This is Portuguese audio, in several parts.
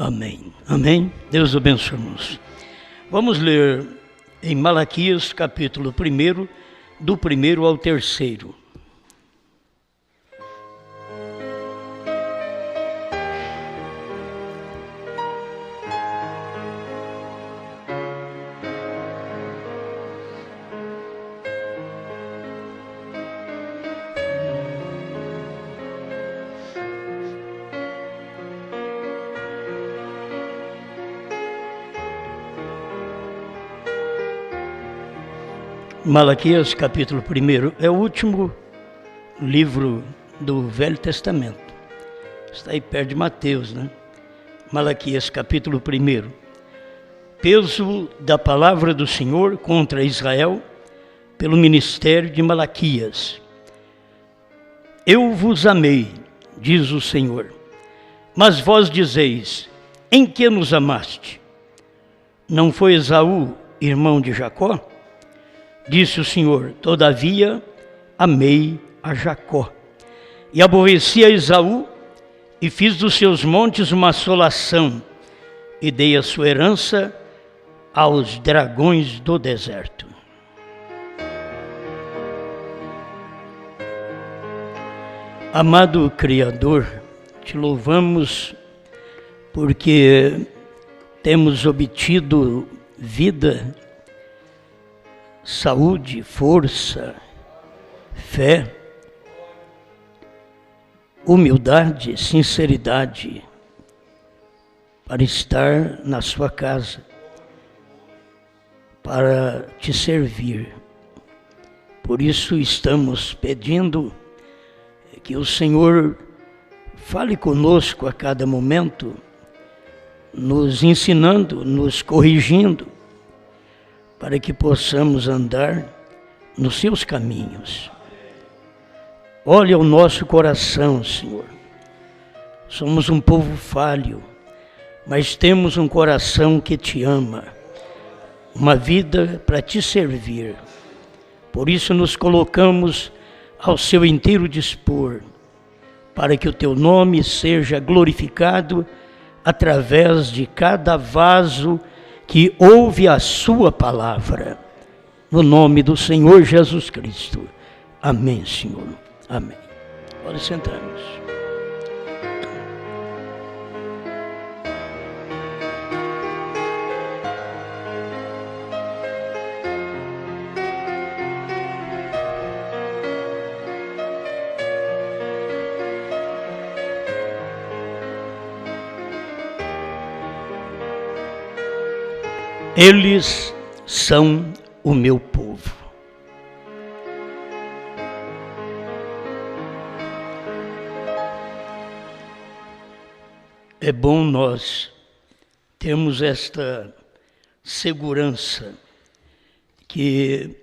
Amém. Amém. Deus abençoe, irmãos. Vamos ler em Malaquias, capítulo 1, do 1 ao 3. Malaquias, capítulo 1, é o último livro do Velho Testamento. Está aí perto de Mateus, né? Malaquias, capítulo 1. Peso da palavra do Senhor contra Israel pelo ministério de Malaquias. Eu vos amei, diz o Senhor, mas vós dizeis, em que nos amaste? Não foi Esaú, irmão de Jacó? Disse o Senhor, todavia amei a Jacó, e aborreci a Esaú, e fiz dos seus montes uma assolação, e dei a sua herança aos dragões do deserto. Amado Criador, te louvamos porque temos obtido vida, saúde, força, fé, humildade, sinceridade para estar na sua casa, para te servir. Por isso estamos pedindo que o Senhor fale conosco a cada momento, nos ensinando, nos corrigindo, para que possamos andar nos seus caminhos. Olha o nosso coração, Senhor. Somos um povo falho, mas temos um coração que te ama, uma vida para te servir. Por isso nos colocamos ao seu inteiro dispor, para que o teu nome seja glorificado através de cada vaso que ouve a sua palavra, no nome do Senhor Jesus Cristo. Amém, Senhor. Amém. Pode sentarmos. Eles são o meu povo. É bom nós termos esta segurança, que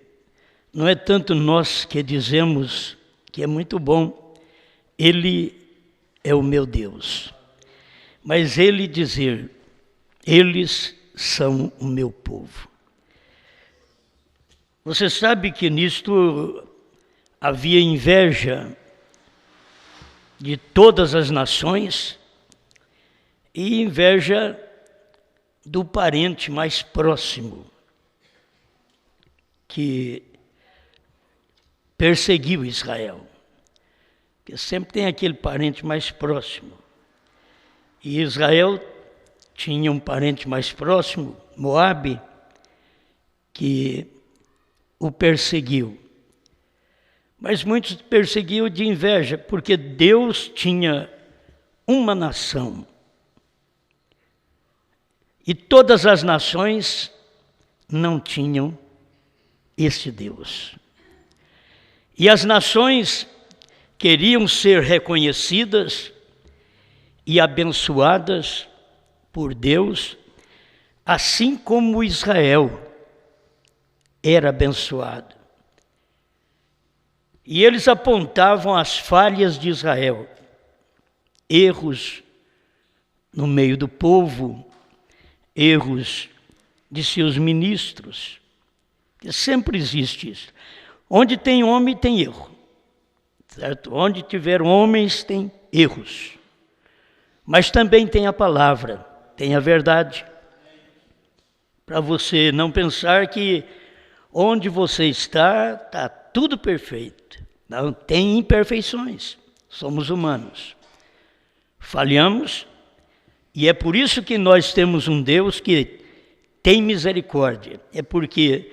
não é tanto nós que dizemos que é muito bom, Ele é o meu Deus, mas Ele dizer, eles são o meu povo. Você sabe que nisto havia inveja de todas as nações e inveja do parente mais próximo que perseguiu Israel. Porque sempre tem aquele parente mais próximo. E Israel tinha um parente mais próximo, Moabe, que o perseguiu. Mas muitos perseguiam de inveja, porque Deus tinha uma nação. E todas as nações não tinham esse Deus. E as nações queriam ser reconhecidas e abençoadas por Deus, assim como Israel era abençoado. E eles apontavam as falhas de Israel, erros no meio do povo, erros de seus ministros, que sempre existe isso. Onde tem homem, tem erro, certo? Onde tiver homens, tem erros. Mas também tem a palavra, tem a verdade. Para você não pensar que onde você está tudo perfeito. Não, tem imperfeições. Somos humanos. Falhamos, e é por isso que nós temos um Deus que tem misericórdia. É porque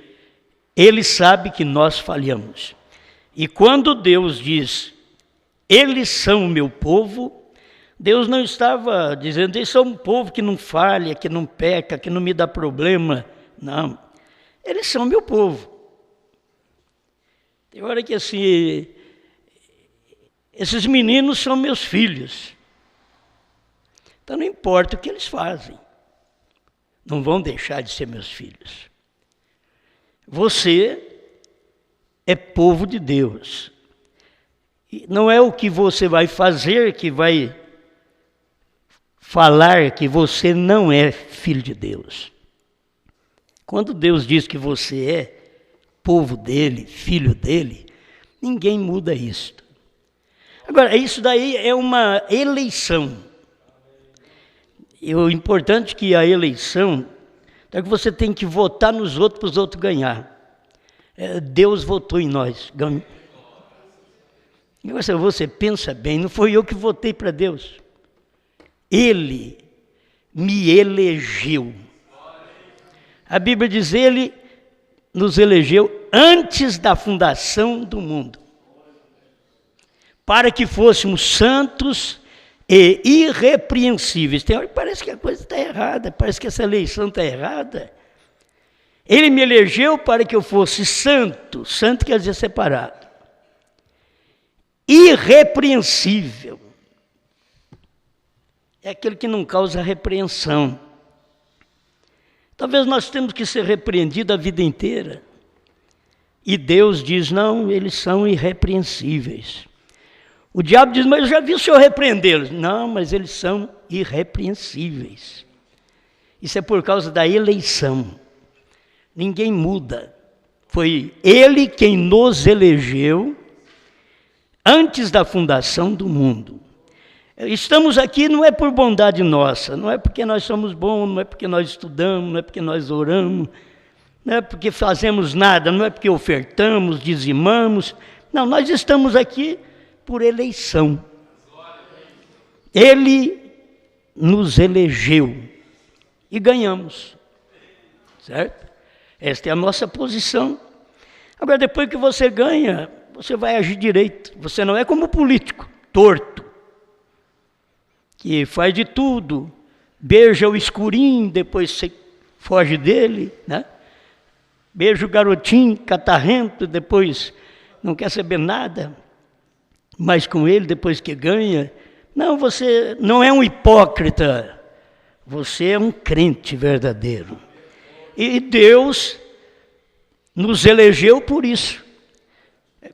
Ele sabe que nós falhamos. E quando Deus diz, eles são o meu povo, Deus não estava dizendo, eles são um povo que não falha, que não peca, que não me dá problema. Não, eles são meu povo. Tem hora que assim, esses meninos são meus filhos. Então não importa o que eles fazem, não vão deixar de ser meus filhos. Você é povo de Deus. E não é o que você vai fazer que vai falar que você não é filho de Deus. Quando Deus diz que você é povo dele, filho dele, ninguém muda isso. Agora, isso daí é uma eleição. E o importante é que a eleição é que você tem que votar nos outros para os outros ganhar. Deus votou em nós. Você pensa bem, não foi eu que votei para Deus. Ele me elegeu. A Bíblia diz, Ele nos elegeu antes da fundação do mundo, para que fôssemos santos e irrepreensíveis. Tem hora que parece que a coisa está errada, parece que essa eleição está errada. Ele me elegeu para que eu fosse santo, santo quer dizer separado, irrepreensível, é aquele que não causa repreensão. Talvez nós temos que ser repreendidos a vida inteira. E Deus diz, não, eles são irrepreensíveis. O diabo diz, mas eu já vi o Senhor repreendê-los. Não, mas eles são irrepreensíveis. Isso é por causa da eleição. Ninguém muda. Foi Ele quem nos elegeu antes da fundação do mundo. Estamos aqui não é por bondade nossa, não é porque nós somos bons, não é porque nós estudamos, não é porque nós oramos, não é porque fazemos nada, não é porque ofertamos, dizimamos. Não, nós estamos aqui por eleição. Ele nos elegeu e ganhamos, certo? Esta é a nossa posição. Agora, depois que você ganha, você vai agir direito. Você não é como político, torto, que faz de tudo, beija o escurinho, depois você foge dele, né? Beija o garotinho catarrento, depois não quer saber nada, mas com ele, depois que ganha. Não, você não é um hipócrita, você é um crente verdadeiro. E Deus nos elegeu por isso.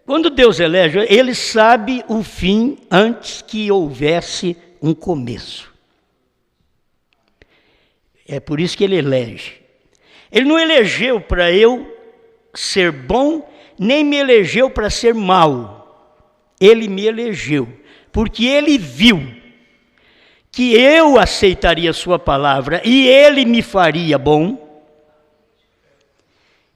Quando Deus elege, Ele sabe o fim antes que houvesse um começo. É por isso que Ele elege. Ele não elegeu para eu ser bom, nem me elegeu para ser mau. Ele me elegeu, porque Ele viu que eu aceitaria a sua palavra e Ele me faria bom.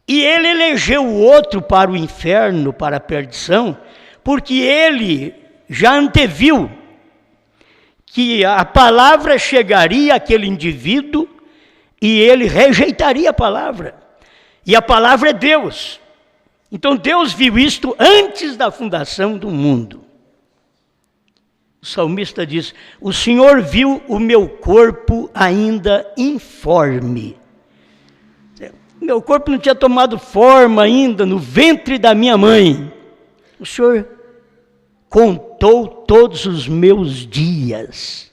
E Ele elegeu o outro para o inferno, para a perdição, porque Ele já anteviu que a palavra chegaria àquele indivíduo e ele rejeitaria a palavra. E a palavra é Deus. Então Deus viu isto antes da fundação do mundo. O salmista diz, o Senhor viu o meu corpo ainda informe. Meu corpo não tinha tomado forma ainda no ventre da minha mãe. O Senhor contou todos os meus dias.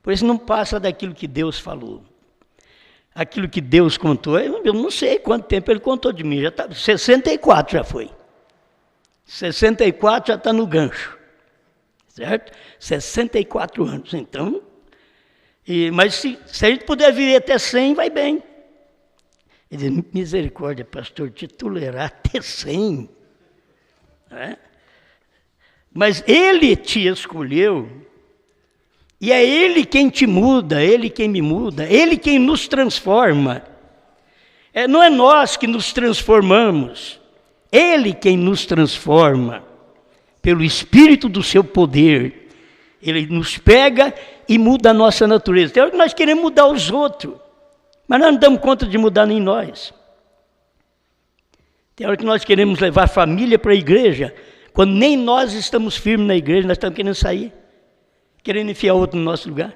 Por isso não passa daquilo que Deus falou. Aquilo que Deus contou, eu não sei quanto tempo Ele contou de mim. Já tá, 64 já foi. 64 já está no gancho. Certo? 64 anos. Então, mas se a gente puder viver até 100, vai bem. Ele diz, misericórdia, pastor, te tolerar até 100. Não é? Mas Ele te escolheu E é Ele quem te muda, Ele quem me muda, Ele quem nos transforma. Não é nós que nos transformamos, Ele quem nos transforma, pelo Espírito do seu poder. Ele nos pega e muda a nossa natureza. Tem hora que nós queremos mudar os outros, mas nós não damos conta de mudar nem nós. Tem hora que nós queremos levar a família para a igreja, quando nem nós estamos firmes na igreja, nós estamos querendo sair, querendo enfiar outro no nosso lugar.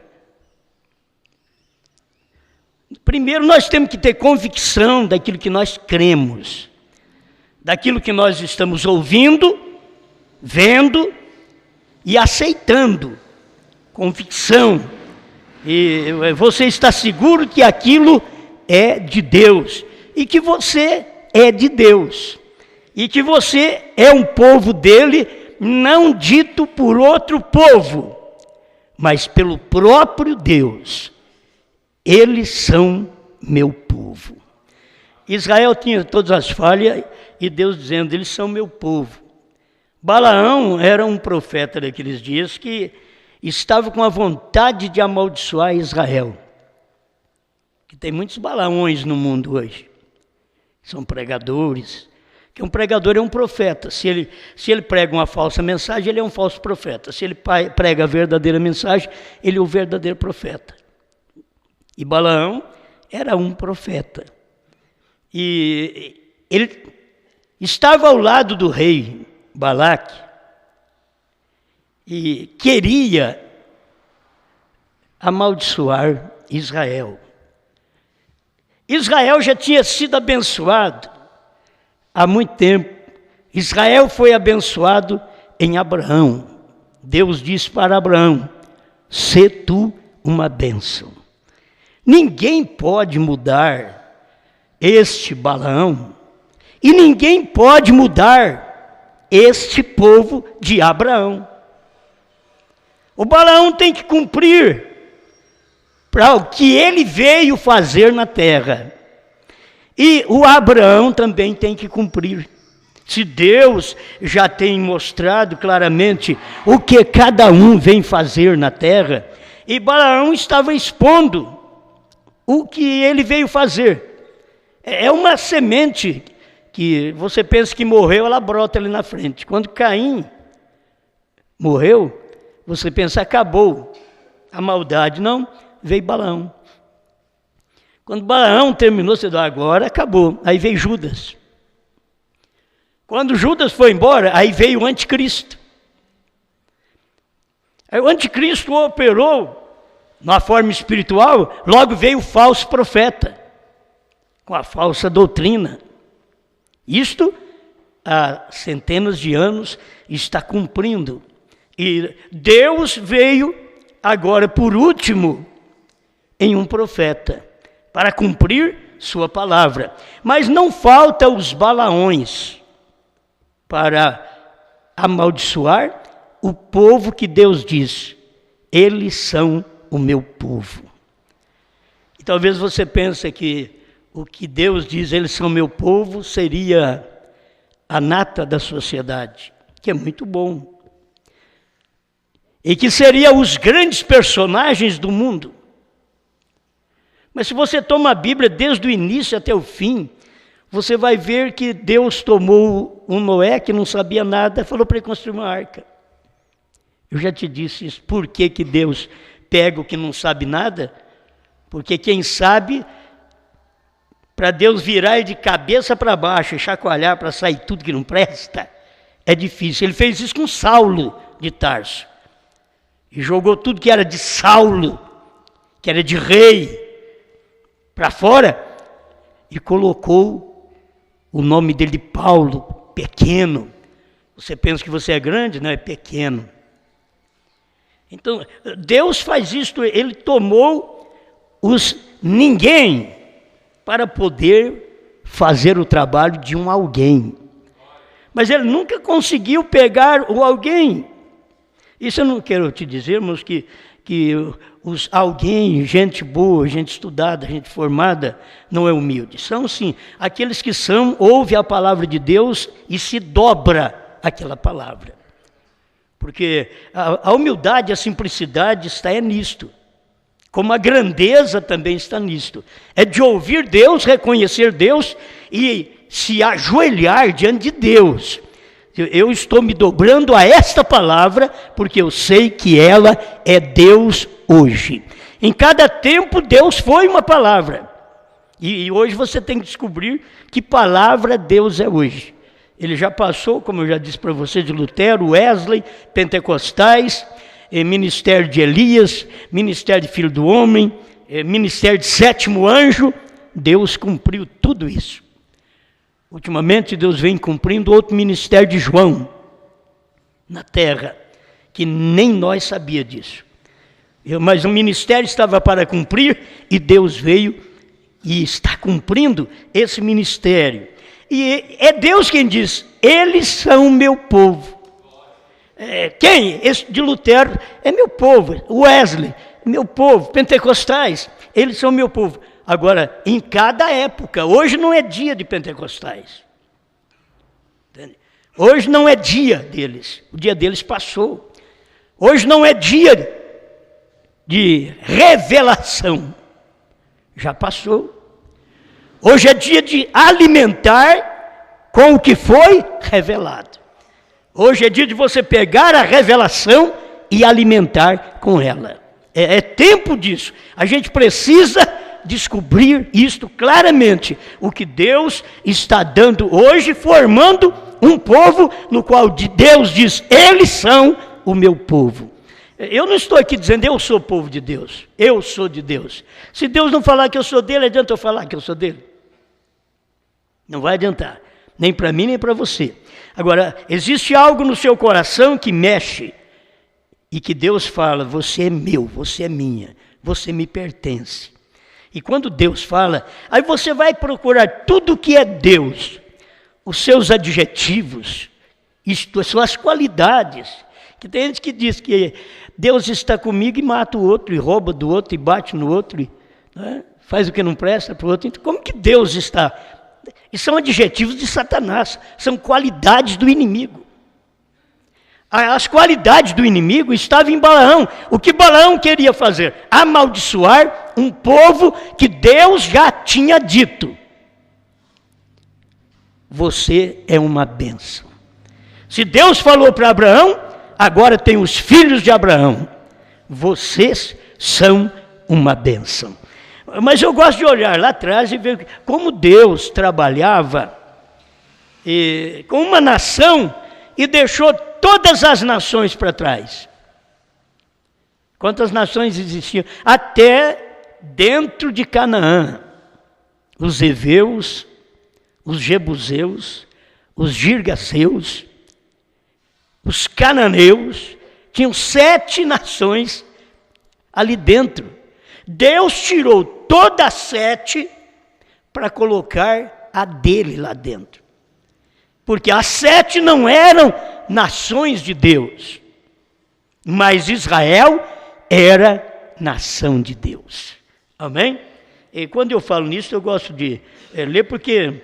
Primeiro nós temos que ter convicção daquilo que nós cremos, daquilo que nós estamos ouvindo, vendo e aceitando. Convicção. E você está seguro que aquilo é de Deus e que você é de Deus e que você é um povo dele, não dito por outro povo, mas pelo próprio Deus. Eles são meu povo. Israel tinha todas as falhas e Deus dizendo, eles são meu povo. Balaão era um profeta daqueles dias que estava com a vontade de amaldiçoar Israel. Que tem muitos Balaões no mundo hoje. São pregadores. Que um pregador é um profeta. Se ele prega uma falsa mensagem, ele é um falso profeta. Se ele prega a verdadeira mensagem, ele é o verdadeiro profeta. E Balaão era um profeta. E ele estava ao lado do rei Balaque e queria amaldiçoar Israel. Israel já tinha sido abençoado há muito tempo. Israel foi abençoado em Abraão. Deus disse para Abraão, sê tu uma bênção. Ninguém pode mudar este Balaão e ninguém pode mudar este povo de Abraão. O Balaão tem que cumprir para o que ele veio fazer na terra. E o Abraão também tem que cumprir. Se Deus já tem mostrado claramente o que cada um vem fazer na terra, e Balaão estava expondo o que ele veio fazer. É uma semente que você pensa que morreu, ela brota ali na frente. Quando Caim morreu, você pensa, acabou a maldade. Não, veio Balaão. Quando Balaão terminou, você diz, agora acabou. Aí veio Judas. Quando Judas foi embora, aí veio o anticristo. Aí o anticristo operou na forma espiritual, logo veio o falso profeta, com a falsa doutrina. Isto, há centenas de anos, está cumprindo. E Deus veio agora, por último, em um profeta, para cumprir sua palavra. Mas não falta os Balaões para amaldiçoar o povo que Deus diz, eles são o meu povo. E talvez você pense que o que Deus diz, eles são meu povo, seria a nata da sociedade, que é muito bom. E que seria os grandes personagens do mundo. Mas se você toma a Bíblia desde o início até o fim, você vai ver que Deus tomou um Noé que não sabia nada, falou para ele construir uma arca. Eu já te disse isso. Por que que Deus pega o que não sabe nada? Porque quem sabe, para Deus virar de cabeça para baixo e chacoalhar para sair tudo que não presta, é difícil. Ele fez isso com Saulo de Tarso. E jogou tudo que era de Saulo, que era de rei, para fora, e colocou o nome dele de Paulo, pequeno. Você pensa que você é grande? Não, é pequeno. Então, Deus faz isto, ele tomou os ninguém para poder fazer o trabalho de um alguém. Mas ele nunca conseguiu pegar o alguém. Isso eu não quero te dizer, irmãos, que os alguém, gente boa, gente estudada, gente formada, não é humilde. São sim, aqueles que ouve a palavra de Deus e se dobra aquela palavra. Porque a humildade, a simplicidade está nisto. Como a grandeza também está nisto. É de ouvir Deus, reconhecer Deus e se ajoelhar diante de Deus. Eu estou me dobrando a esta palavra porque eu sei que ela é Deus hoje. Em cada tempo Deus foi uma palavra. E hoje você tem que descobrir que palavra Deus é hoje. Ele já passou, como eu já disse para você, de Lutero, Wesley, Pentecostais, ministério de Elias, ministério de Filho do Homem, ministério de Sétimo Anjo. Deus cumpriu tudo isso. Ultimamente Deus vem cumprindo outro ministério de João na terra, que nem nós sabia disso. Mas o ministério estava para cumprir e Deus veio e está cumprindo esse ministério. E é Deus quem diz, eles são meu povo. Quem? Esse de Lutero é meu povo, Wesley, meu povo, Pentecostais, eles são meu povo. Agora, em cada época, hoje não é dia de Pentecostais. Entende? Hoje não é dia deles, o dia deles passou. Hoje não é dia de revelação, já passou. Hoje é dia de alimentar com o que foi revelado. Hoje é dia de você pegar a revelação e alimentar com ela. É tempo disso. A gente precisa descobrir isto claramente. O que Deus está dando hoje, formando um povo no qual Deus diz, eles são o meu povo. Eu não estou aqui dizendo, eu sou povo de Deus. Eu sou de Deus. Se Deus não falar que eu sou dele, adianta eu falar que eu sou dele? Não vai adiantar. Nem para mim, nem para você. Agora, existe algo no seu coração que mexe. E que Deus fala, você é meu, você é minha. Você me pertence. E quando Deus fala, aí você vai procurar tudo que é Deus. Os seus adjetivos, as suas qualidades. Que tem gente que diz que Deus está comigo e mata o outro, e rouba do outro, e bate no outro, né? Faz o que não presta para o outro. Então, como que Deus está? E são adjetivos de Satanás, são qualidades do inimigo. As qualidades do inimigo estavam em Balaão. O que Balaão queria fazer? Amaldiçoar um povo que Deus já tinha dito. Você é uma bênção. Se Deus falou para Abraão, agora tem os filhos de Abraão. Vocês são uma bênção. Mas eu gosto de olhar lá atrás e ver como Deus trabalhava com uma nação e deixou todas as nações para trás. Quantas nações existiam? Até dentro de Canaã. Os heveus, os jebuseus, os girgaceus, os cananeus, tinham 7 nações ali dentro. Deus tirou todas as 7 para colocar a dele lá dentro. Porque as 7 não eram nações de Deus, mas Israel era nação de Deus. Amém? E quando eu falo nisso, eu gosto de ler, porque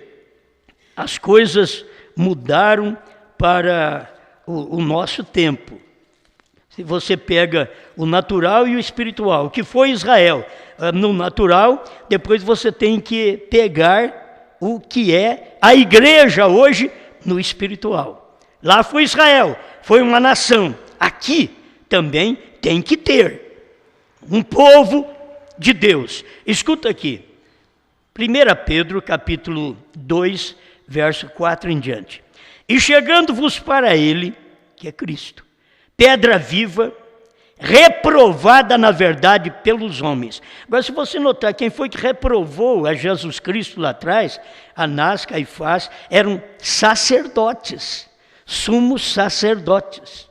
as coisas mudaram para o nosso tempo. Se você pega o natural e o espiritual, o que foi Israel no natural, depois você tem que pegar o que é a igreja hoje no espiritual. Lá foi Israel, foi uma nação. Aqui também tem que ter um povo de Deus. Escuta aqui, 1 Pedro capítulo 2, verso 4 em diante. E chegando-vos para ele, que é Cristo, pedra viva, reprovada na verdade pelos homens. Agora, se você notar, quem foi que reprovou a Jesus Cristo lá atrás, Anás, Caifás, eram sacerdotes, sumos sacerdotes.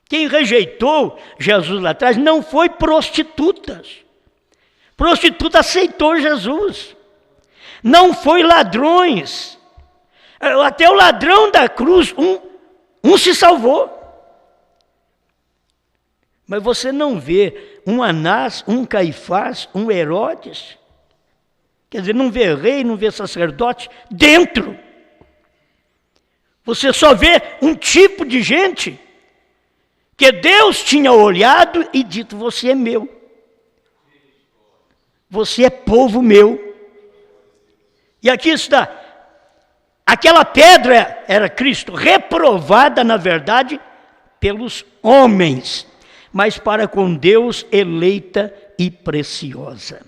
Quem rejeitou Jesus lá atrás não foi prostitutas. Prostituta aceitou Jesus. Não foi ladrões. Até o ladrão da cruz, um se salvou. Mas você não vê um Anás, um Caifás, um Herodes. Quer dizer, não vê rei, não vê sacerdote dentro. Você só vê um tipo de gente que Deus tinha olhado e dito: você é meu, você é povo meu. E aqui está, aquela pedra era Cristo, reprovada na verdade pelos homens, mas para com Deus eleita e preciosa.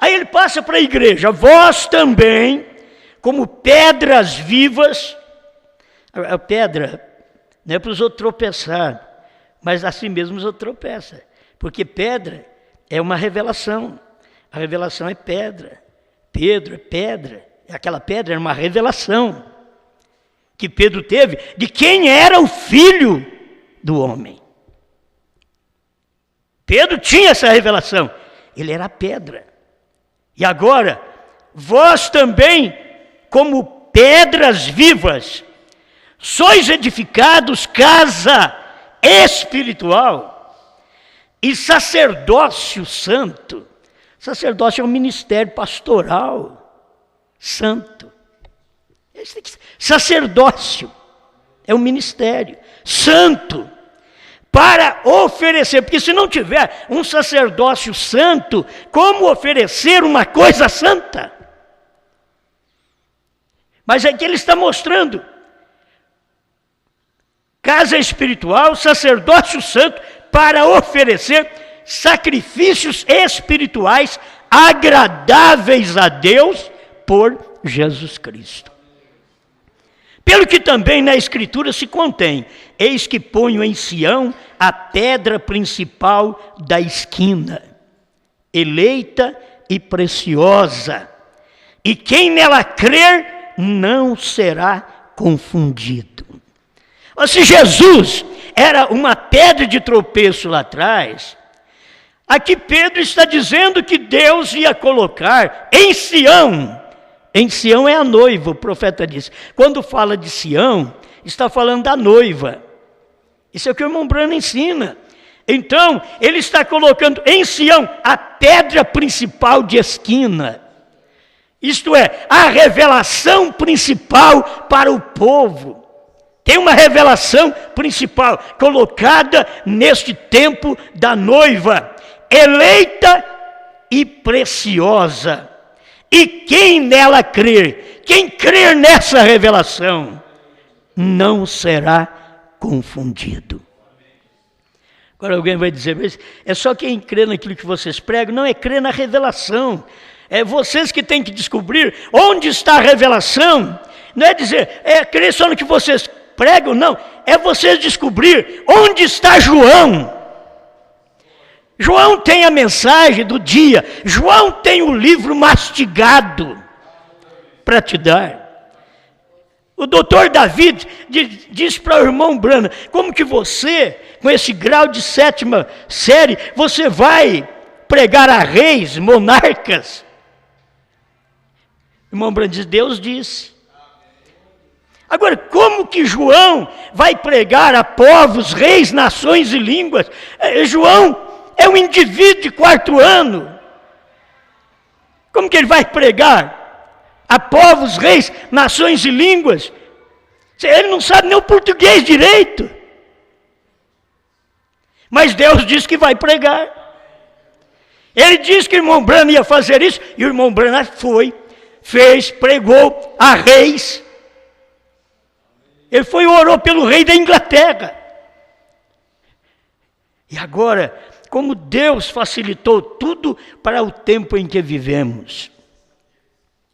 Aí ele passa para a igreja: vós também, como pedras vivas. A pedra não é para os outros tropeçar, mas assim mesmo os outros tropeçam, porque pedra é uma revelação. A revelação é pedra. Pedro é pedra. Aquela pedra era uma revelação que Pedro teve de quem era o filho do homem. Pedro tinha essa revelação. Ele era a pedra. E agora, vós também, como pedras vivas, sois edificados casa espiritual e sacerdócio santo. Sacerdócio é um ministério pastoral santo. Sacerdócio é um ministério santo para oferecer, porque se não tiver um sacerdócio santo, como oferecer uma coisa santa? Mas aqui ele está mostrando casa espiritual, sacerdócio santo, para oferecer sacrifícios espirituais agradáveis a Deus por Jesus Cristo. Pelo que também na Escritura se contém: eis que ponho em Sião a pedra principal da esquina, eleita e preciosa, e quem nela crer não será confundido. Mas se Jesus era uma pedra de tropeço lá atrás, aqui Pedro está dizendo que Deus ia colocar em Sião é a noiva, o profeta diz. Quando fala de Sião, está falando da noiva. Isso é o que o irmão Branham ensina. Então, ele está colocando em Sião a pedra principal de esquina. Isto é, a revelação principal para o povo. Tem uma revelação principal colocada neste tempo da noiva, eleita e preciosa. E quem nela crer, quem crer nessa revelação, não será confundido. Agora alguém vai dizer: mas é só quem crê naquilo que vocês pregam? Não, é crer na revelação. É vocês que têm que descobrir onde está a revelação. Não é dizer, é crer só no que vocês pregam, não. É vocês descobrir onde está João. João tem a mensagem do dia. João tem o livro mastigado para te dar. O doutor David diz para o irmão Branham: como que você, com esse grau de 7ª série, você vai pregar a reis, monarcas? O irmão Branham diz: Deus disse. Agora, como que João vai pregar a povos, reis, nações e línguas? João é um indivíduo de 4º ano. Como que ele vai pregar a povos, reis, nações e línguas? Ele não sabe nem o português direito. Mas Deus disse que vai pregar. Ele disse que o irmão Branham ia fazer isso, e o irmão Branham foi, fez, pregou a reis. Ele foi e orou pelo rei da Inglaterra. E agora, como Deus facilitou tudo para o tempo em que vivemos.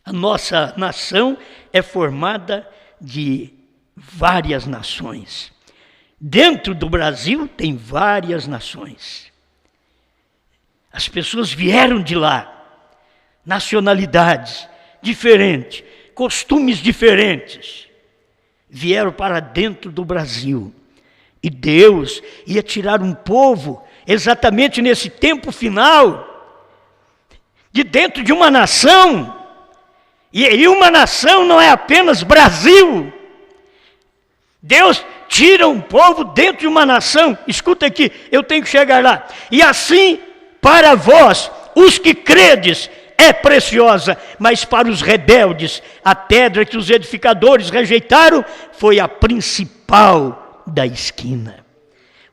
A nossa nação é formada de várias nações. Dentro do Brasil tem várias nações. As pessoas vieram de lá, nacionalidades diferentes, costumes diferentes, vieram para dentro do Brasil. E Deus ia tirar um povo exatamente nesse tempo final, de dentro de uma nação. E uma nação não é apenas Brasil. Deus tira um povo dentro de uma nação. Escuta aqui, eu tenho que chegar lá. E assim, para vós, os que credes, é preciosa, mas para os rebeldes, a pedra que os edificadores rejeitaram foi a principal da esquina.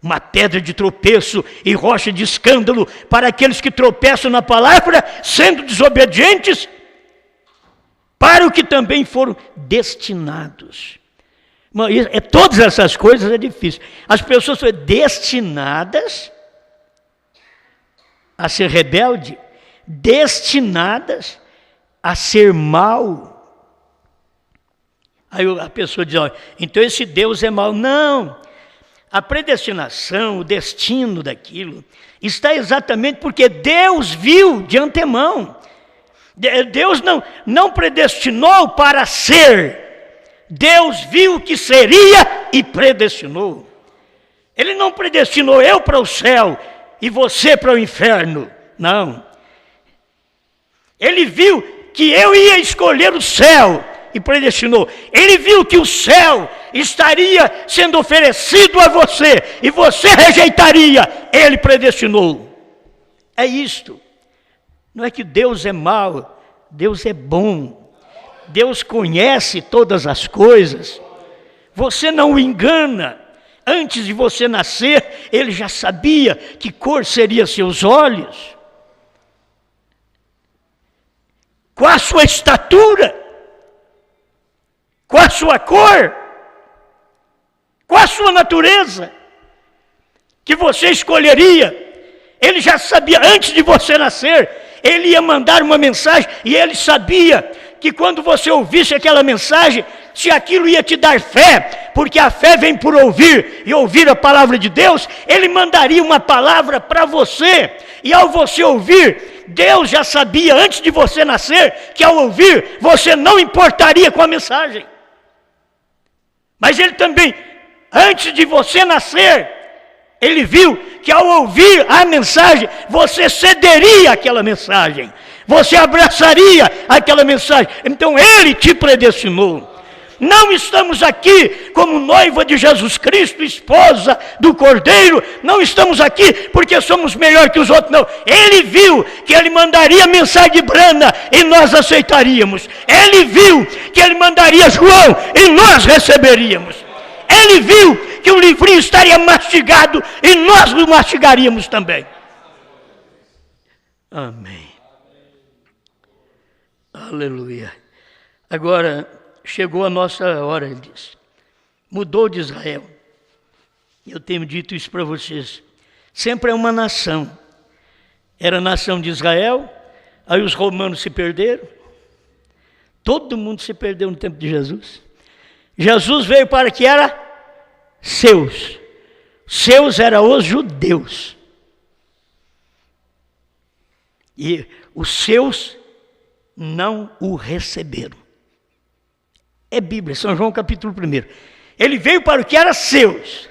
uma pedra de tropeço e rocha de escândalo para aqueles que tropeçam na palavra, sendo desobedientes, para o que também foram destinados. Todas essas coisas é difícil. As pessoas são destinadas a ser rebelde, destinadas a ser mal. Aí a pessoa diz, olha, então esse Deus é mau. Não. A predestinação, o destino daquilo, está exatamente porque Deus viu de antemão. Deus não predestinou para ser. Deus viu que seria e predestinou. Ele não predestinou eu para o céu e você para o inferno. Não. Ele viu que eu ia escolher o céu e predestinou. Ele viu que o céu estaria sendo oferecido a você e você rejeitaria. Ele predestinou. É isto. Não é que Deus é mau, Deus é bom. Deus conhece todas as coisas. Você não o engana. Antes de você nascer, Ele já sabia que cor seriam seus olhos, qual a sua estatura, qual a sua cor, qual a sua natureza, que você escolheria. Ele já sabia, antes de você nascer, Ele ia mandar uma mensagem, e Ele sabia que quando você ouvisse aquela mensagem, se aquilo ia te dar fé, porque a fé vem por ouvir, e ouvir a palavra de Deus, Ele mandaria uma palavra para você, e ao você ouvir, Deus já sabia antes de você nascer, que ao ouvir, você não importaria com a mensagem. Mas Ele também, antes de você nascer, Ele viu que ao ouvir a mensagem, você cederia àquela mensagem, você abraçaria aquela mensagem. Então Ele te predestinou. Não estamos aqui como noiva de Jesus Cristo, esposa do Cordeiro. Não estamos aqui porque somos melhor que os outros, não. Ele viu que Ele mandaria mensagem de Brana e nós aceitaríamos. Ele viu que Ele mandaria João e nós receberíamos. Ele viu que o livrinho estaria mastigado e nós o mastigaríamos também. Amém. Aleluia. Agora, chegou a nossa hora, ele diz. Mudou de Israel. Eu tenho dito isso para vocês. Sempre é uma nação. Era a nação de Israel, aí os romanos se perderam. Todo mundo se perdeu no tempo de Jesus. Jesus veio para que era seus. Seus eram os judeus. E os seus não o receberam. É Bíblia, São João capítulo 1. Ele veio para o que era seus.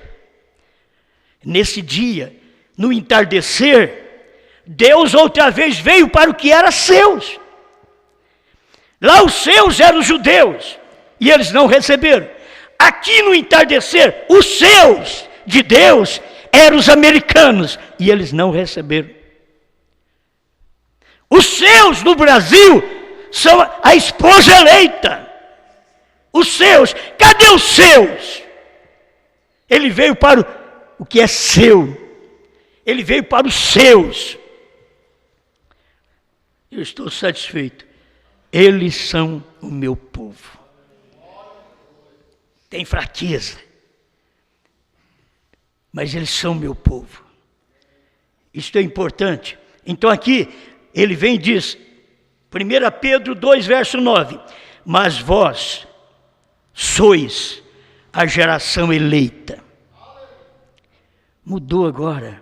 Nesse dia, no entardecer, Deus outra vez veio para o que era seus. Lá os seus eram os judeus, e eles não receberam. Aqui no entardecer, os seus de Deus eram os americanos, e eles não receberam. Os seus no Brasil são a esposa eleita. Os seus, cadê os seus? Ele veio para o que é seu. Ele veio para os seus. Eu estou satisfeito. Eles são o meu povo. Tem fraqueza, mas eles são meu povo. Isto é importante. Então aqui, ele vem e diz, 1 Pedro 2, verso 9, mas vós sois a geração eleita. Mudou agora.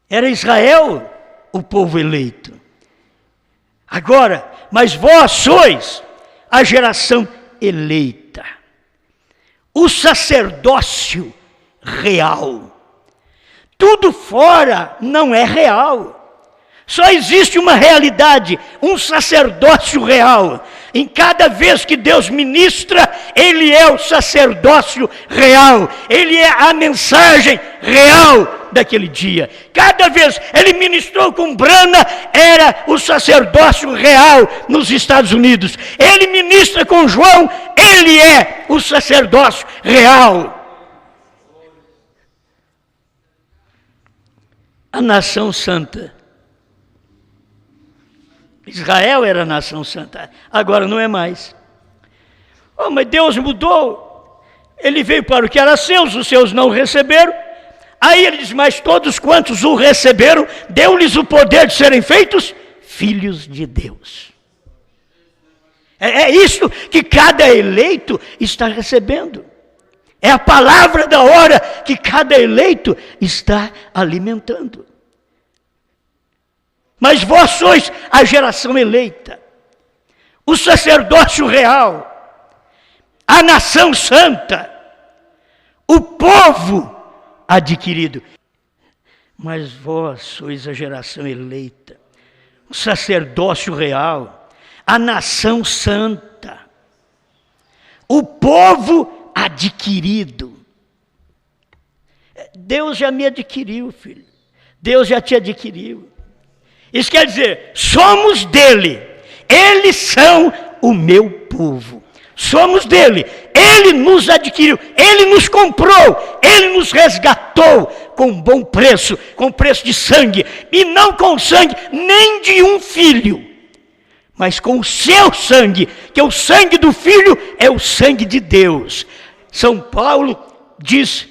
Era Israel o povo eleito. Agora, mas vós sois a geração eleita. O sacerdócio real. Tudo fora não é real. Só existe uma realidade, um sacerdócio real. Em cada vez que Deus ministra, Ele é o sacerdócio real. Ele é a mensagem real daquele dia. Cada vez Ele ministrou com Brana, era o sacerdócio real nos Estados Unidos. Ele ministra com João, Ele é o sacerdócio real. a nação santa. Israel era a nação santa, agora não é mais. Oh, mas Deus mudou, ele veio para o que era seus, os seus não o receberam. Aí ele diz, mas todos quantos o receberam, deu-lhes o poder de serem feitos filhos de Deus. É isso que cada eleito está recebendo. É a palavra da hora que cada eleito está alimentando. Mas vós sois a geração eleita, o sacerdócio real, a nação santa, o povo adquirido. Mas vós sois a geração eleita, o sacerdócio real, a nação santa, o povo adquirido. Deus já me adquiriu, filho. Deus já te adquiriu. Isso quer dizer, somos dele, eles são o meu povo. Somos dele, ele nos adquiriu, ele nos comprou, ele nos resgatou com bom preço, com preço de sangue, e não com sangue nem de um filho, mas com o seu sangue, que é o sangue do filho, é o sangue de Deus. São Paulo diz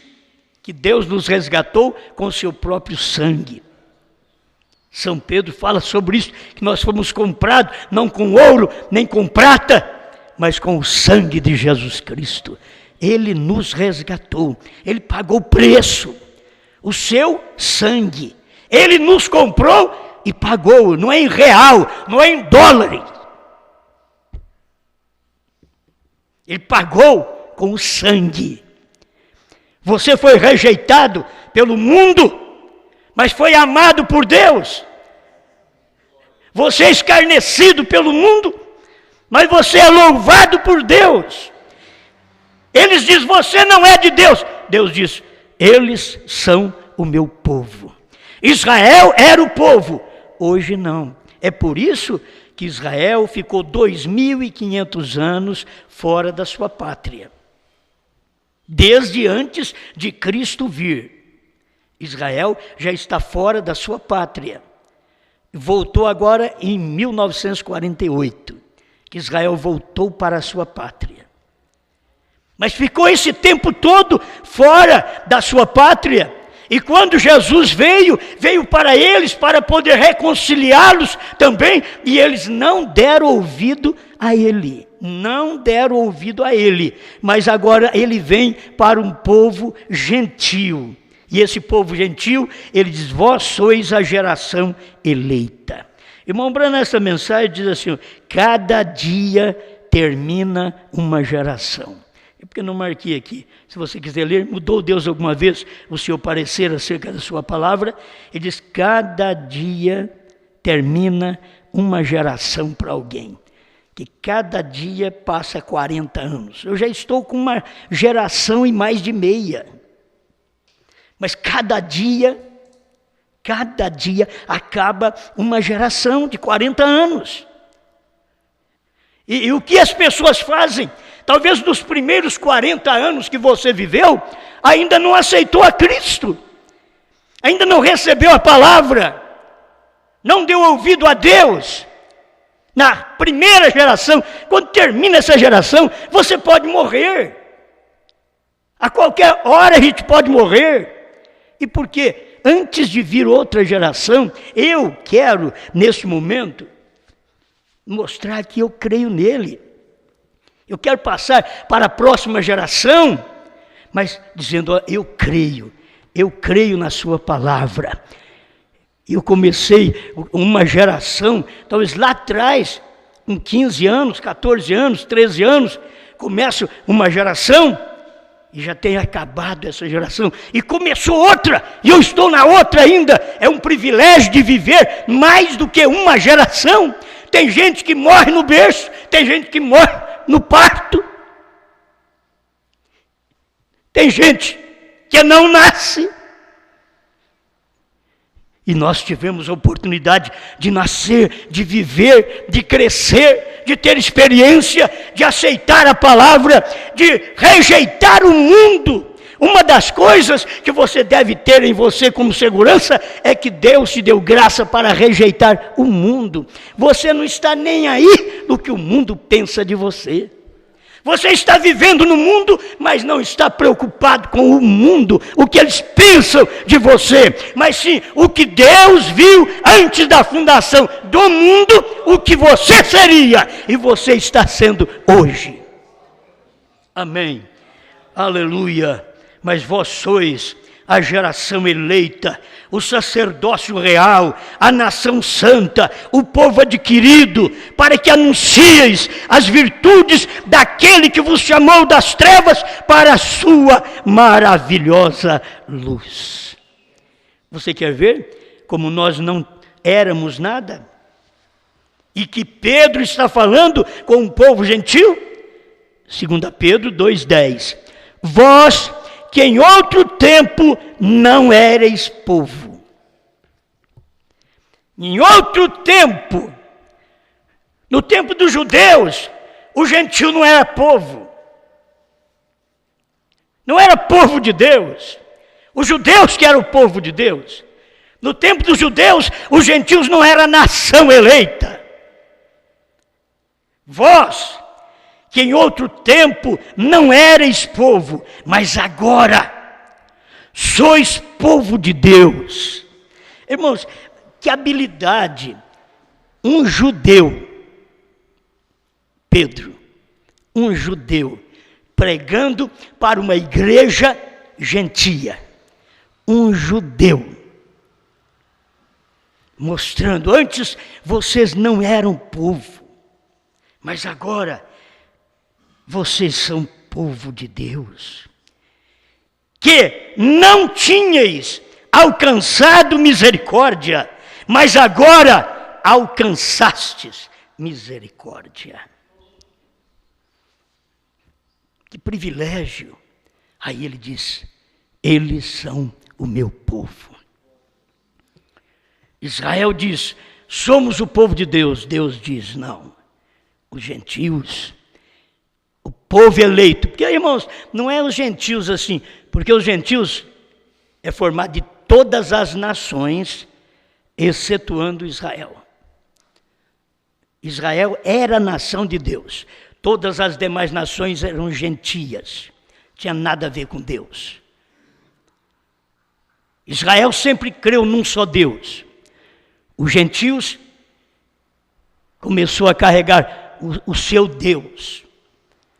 que Deus nos resgatou com o seu próprio sangue. São Pedro fala sobre isso, que nós fomos comprados, não com ouro, nem com prata, mas com o sangue de Jesus Cristo. Ele nos resgatou, ele pagou o preço, o seu sangue. Ele nos comprou e pagou, não é em real, não é em dólares. Ele pagou com o sangue. Você foi rejeitado pelo mundo, mas foi amado por Deus. Você é escarnecido pelo mundo, mas você é louvado por Deus. Eles dizem, você não é de Deus. Deus diz, eles são o meu povo. Israel era o povo, hoje não. É por isso que Israel ficou 2.500 anos fora da sua pátria. Desde antes de Cristo vir, Israel já está fora da sua pátria. Voltou agora em 1948, que Israel voltou para a sua pátria. Mas ficou esse tempo todo fora da sua pátria. E quando Jesus veio para eles, para poder reconciliá-los também, e eles não deram ouvido a ele. Não deram ouvido a ele. Mas agora ele vem para um povo gentil. E esse povo gentil, ele diz, vós sois a geração eleita. Irmão Branham, essa mensagem diz assim, cada dia termina uma geração. É porque eu não marquei aqui. Se você quiser ler, mudou Deus alguma vez o seu parecer acerca da sua palavra? Ele diz, cada dia termina uma geração para alguém. Que cada dia passa 40 anos. Eu já estou com uma geração e mais de meia. Mas cada dia acaba uma geração de 40 anos. E o que as pessoas fazem? Talvez nos primeiros 40 anos que você viveu, ainda não aceitou a Cristo, ainda não recebeu a palavra, não deu ouvido a Deus. Na primeira geração, quando termina essa geração, você pode morrer. A qualquer hora a gente pode morrer. E por quê? Antes de vir outra geração, eu quero, nesse momento, mostrar que eu creio nele. Eu quero passar para a próxima geração, mas dizendo, ó, eu creio na sua palavra. Eu comecei uma geração, talvez lá atrás, com 15 anos, 14 anos, 13 anos, começo uma geração, e já tem acabado essa geração, e começou outra, e eu estou na outra ainda. É um privilégio de viver mais do que uma geração. Tem gente que morre no berço, tem gente que morre no parto, tem gente que não nasce. E nós tivemos a oportunidade de nascer, de viver, de crescer, de ter experiência, de aceitar a palavra, de rejeitar o mundo. Uma das coisas que você deve ter em você como segurança é que Deus te deu graça para rejeitar o mundo. Você não está nem aí do que o mundo pensa de você. Você está vivendo no mundo, mas não está preocupado com o mundo, o que eles pensam de você, mas sim o que Deus viu antes da fundação do mundo, o que você seria e você está sendo hoje. Amém. Aleluia. Mas vós sois a geração eleita, o sacerdócio real, a nação santa, o povo adquirido, para que anuncieis as virtudes daquele que vos chamou das trevas para a sua maravilhosa luz. Você quer ver como nós não éramos nada? E que Pedro está falando com o povo gentil? 2 Pedro 2,10. Vós que em outro tempo não éreis povo. Em outro tempo, no tempo dos judeus, o gentil não era povo. Não era povo de Deus. Os judeus que eram o povo de Deus. No tempo dos judeus, os gentios não eram nação eleita. Vós, que em outro tempo não éreis povo, mas agora sois povo de Deus. Irmãos, que habilidade um judeu, Pedro, um judeu, pregando para uma igreja gentia, um judeu, mostrando, antes vocês não eram povo, mas agora vocês são povo de Deus, que não tinhais alcançado misericórdia, mas agora alcançastes misericórdia. Que privilégio! Aí ele diz, eles são o meu povo. Israel diz, somos o povo de Deus. Deus diz, não, os gentios, o povo eleito, porque irmãos, não é os gentios assim, porque os gentios é formado de todas as nações, excetuando Israel. Israel era a nação de Deus, todas as demais nações eram gentias, tinha nada a ver com Deus. Israel sempre creu num só Deus. Os gentios começou a carregar o seu Deus.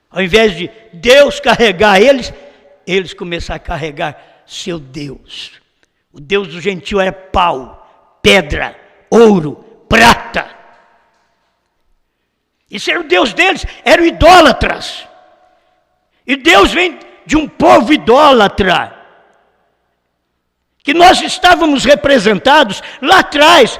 Ao invés de Deus carregar eles, eles começaram a carregar seu Deus. O Deus do gentio era pau, pedra, ouro, prata. Esse era o Deus deles, eram idólatras. E Deus vem de um povo idólatra, que nós estávamos representados lá atrás,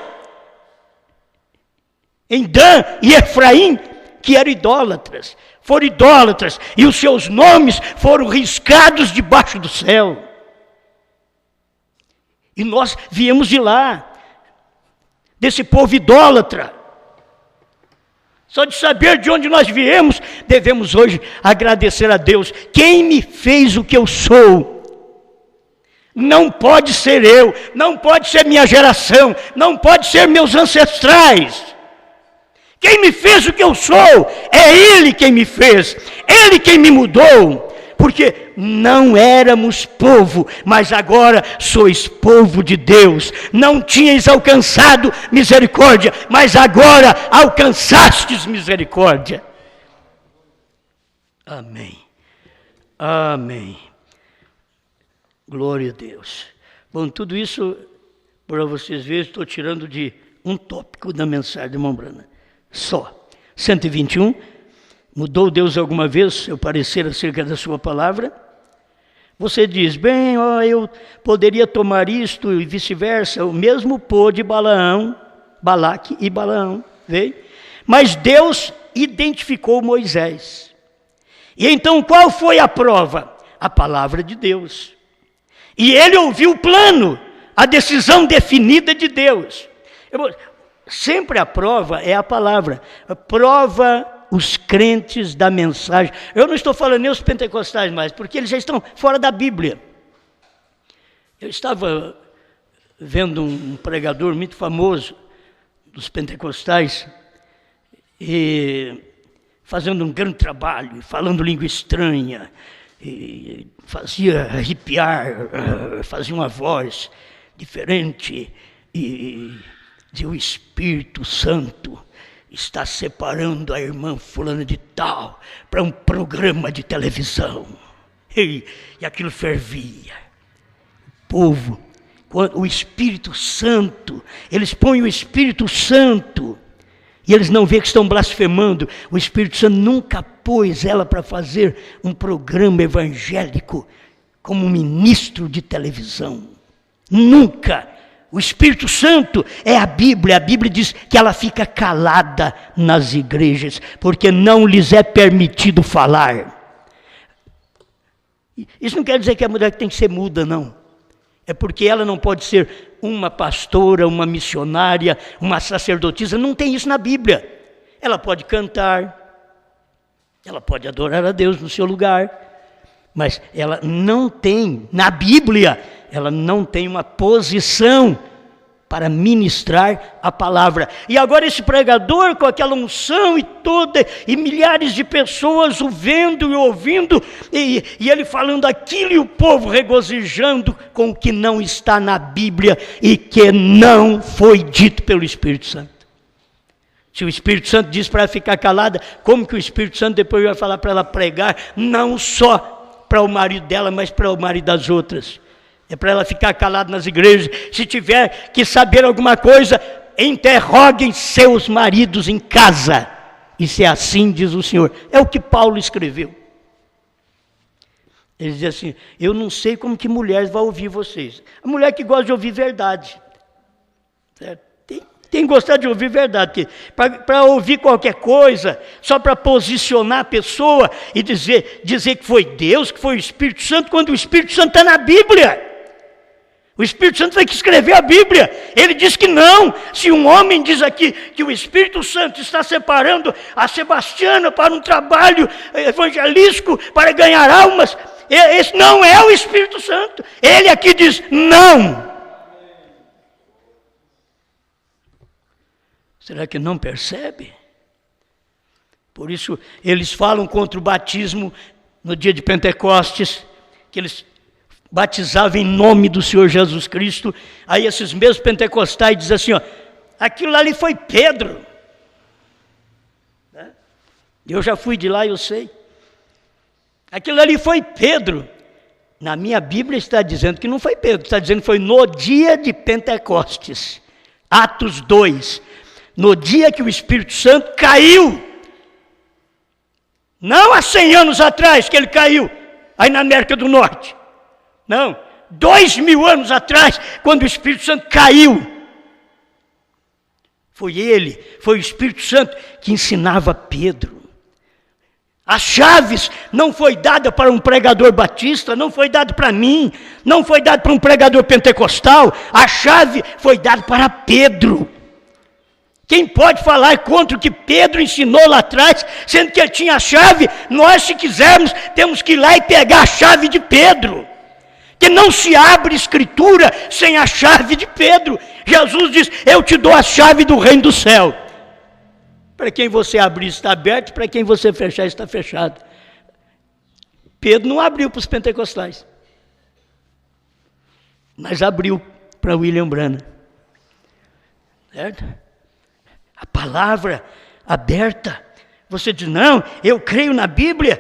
em Dan e Efraim, que eram idólatras. Foram idólatras, e os seus nomes foram riscados debaixo do céu. E nós viemos de lá, desse povo idólatra. Só de saber de onde nós viemos, devemos hoje agradecer a Deus. Quem me fez o que eu sou? Não pode ser eu, não pode ser minha geração, não pode ser meus ancestrais. Quem me fez o que eu sou, é Ele quem me fez, Ele quem me mudou, porque não éramos povo, mas agora sois povo de Deus. Não tinhais alcançado misericórdia, mas agora alcançastes misericórdia. Amém. Amém. Glória a Deus. Bom, tudo isso, para vocês verem, estou tirando de um tópico da mensagem de irmão Branham. Só. 121. Mudou Deus alguma vez seu parecer acerca da sua palavra? Você diz, bem, ó, eu poderia tomar isto e vice-versa. O mesmo pôde Balaque e Balaão, veio. Mas Deus identificou Moisés. E então qual foi a prova? A palavra de Deus. E ele ouviu o plano, a decisão definida de Deus. Sempre a prova é a palavra. A prova os crentes da mensagem. Eu não estou falando nem os pentecostais mais, porque eles já estão fora da Bíblia. Eu estava vendo um pregador muito famoso dos pentecostais, e fazendo um grande trabalho, falando língua estranha, e fazia arrepiar, fazia uma voz diferente, e dizia: o Espírito Santo está separando a irmã fulana de tal para um programa de televisão. E aquilo fervia. O povo, o Espírito Santo, eles põem o Espírito Santo e eles não veem que estão blasfemando. O Espírito Santo nunca pôs ela para fazer um programa evangélico como ministro de televisão. Nunca. O Espírito Santo é a Bíblia. A Bíblia diz que ela fica calada nas igrejas, porque não lhes é permitido falar. Isso não quer dizer que a mulher tem que ser muda, não. É porque ela não pode ser uma pastora, uma missionária, uma sacerdotisa. Não tem isso na Bíblia. Ela pode cantar, ela pode adorar a Deus no seu lugar, mas ela não tem, na Bíblia, ela não tem uma posição para ministrar a palavra. E agora esse pregador, com aquela unção e toda, e milhares de pessoas o vendo e ouvindo, e ele falando aquilo, e o povo regozijando com o que não está na Bíblia e que não foi dito pelo Espírito Santo. Se o Espírito Santo diz para ela ficar calada, como que o Espírito Santo depois vai falar para ela pregar, não só para o marido dela, mas para o marido das outras? É para ela ficar calada nas igrejas. Se tiver que saber alguma coisa, interroguem seus maridos em casa. E se é assim, diz o Senhor. É o que Paulo escreveu. Ele diz assim: eu não sei como que mulheres vão ouvir vocês. A mulher que gosta de ouvir verdade. Certo? Tem que gostar de ouvir verdade. Para ouvir qualquer coisa, só para posicionar a pessoa e dizer que foi Deus, que foi o Espírito Santo, quando o Espírito Santo está na Bíblia. O Espírito Santo vai que escrever a Bíblia. Ele diz que não. Se um homem diz aqui que o Espírito Santo está separando a Sebastiana para um trabalho evangelístico, para ganhar almas, esse não é o Espírito Santo. Ele aqui diz não. Será que não percebe? Por isso eles falam contra o batismo no dia de Pentecostes, que eles batizavam em nome do Senhor Jesus Cristo. Aí esses mesmos pentecostais dizem assim, ó, aquilo ali foi Pedro. Eu já fui de lá, eu sei. Aquilo ali foi Pedro. Na minha Bíblia está dizendo que não foi Pedro, está dizendo que foi no dia de Pentecostes. Atos 2. No dia que o Espírito Santo caiu. Não há 100 anos atrás que ele caiu, aí na América do Norte. Não, 2000 anos atrás, quando o Espírito Santo caiu. Foi ele, foi o Espírito Santo que ensinava Pedro. As chaves não foi dada para um pregador batista, não foi dado para mim, não foi dado para um pregador pentecostal, a chave foi dada para Pedro. Quem pode falar contra o que Pedro ensinou lá atrás, sendo que ele tinha a chave? Nós, se quisermos, temos que ir lá e pegar a chave de Pedro. Que não se abre escritura sem a chave de Pedro. Jesus diz, eu te dou a chave do reino do céu. Para quem você abrir está aberto, para quem você fechar está fechado. Pedro não abriu para os pentecostais, mas abriu para William Branham. Certo? A palavra aberta. Você diz, não, eu creio na Bíblia,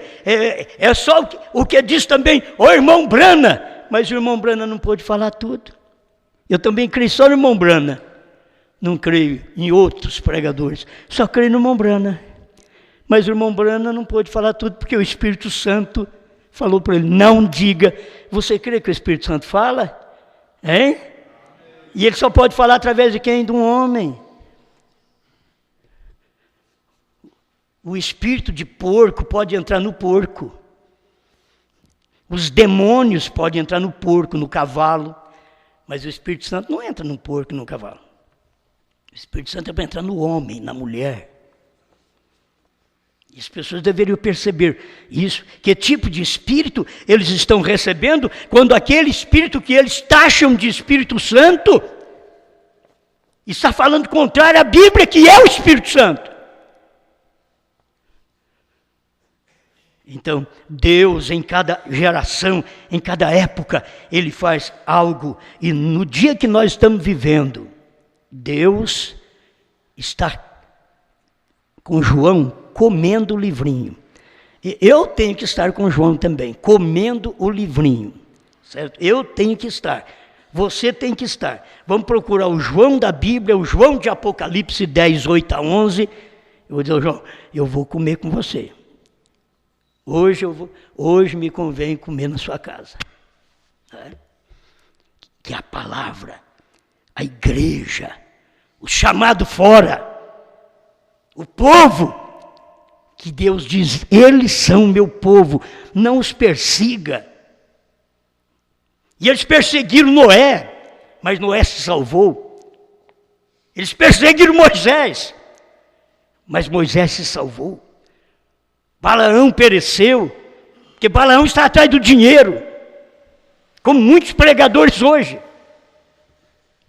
é só o que diz também o irmão Branham. Mas o irmão Branham não pôde falar tudo. Eu também creio só no irmão Branham. Não creio em outros pregadores. Só creio no irmão Branham. Mas o irmão Branham não pôde falar tudo, porque o Espírito Santo falou para ele, não diga. Você crê que o Espírito Santo fala? Hein? E ele só pode falar através de quem? De um homem. O espírito de porco pode entrar no porco. Os demônios podem entrar no porco, no cavalo. Mas o Espírito Santo não entra no porco e no cavalo. O Espírito Santo é para entrar no homem, na mulher. E as pessoas deveriam perceber isso. Que tipo de espírito eles estão recebendo quando aquele espírito que eles taxam de Espírito Santo está falando contrário à Bíblia, que é o Espírito Santo. Então, Deus, em cada geração, em cada época, Ele faz algo. E no dia que nós estamos vivendo, Deus está com João comendo o livrinho. E eu tenho que estar com João também, comendo o livrinho. Certo? Eu tenho que estar. Você tem que estar. Vamos procurar o João da Bíblia, o João de Apocalipse 10, 8 a 11. Eu vou dizer, João, eu vou comer com você. Hoje me convém comer na sua casa. Que a palavra, a igreja, o chamado fora, o povo, que Deus diz, eles são meu povo, não os persiga. E eles perseguiram Noé, mas Noé se salvou. Eles perseguiram Moisés, mas Moisés se salvou. Balaão pereceu, porque Balaão está atrás do dinheiro, como muitos pregadores hoje.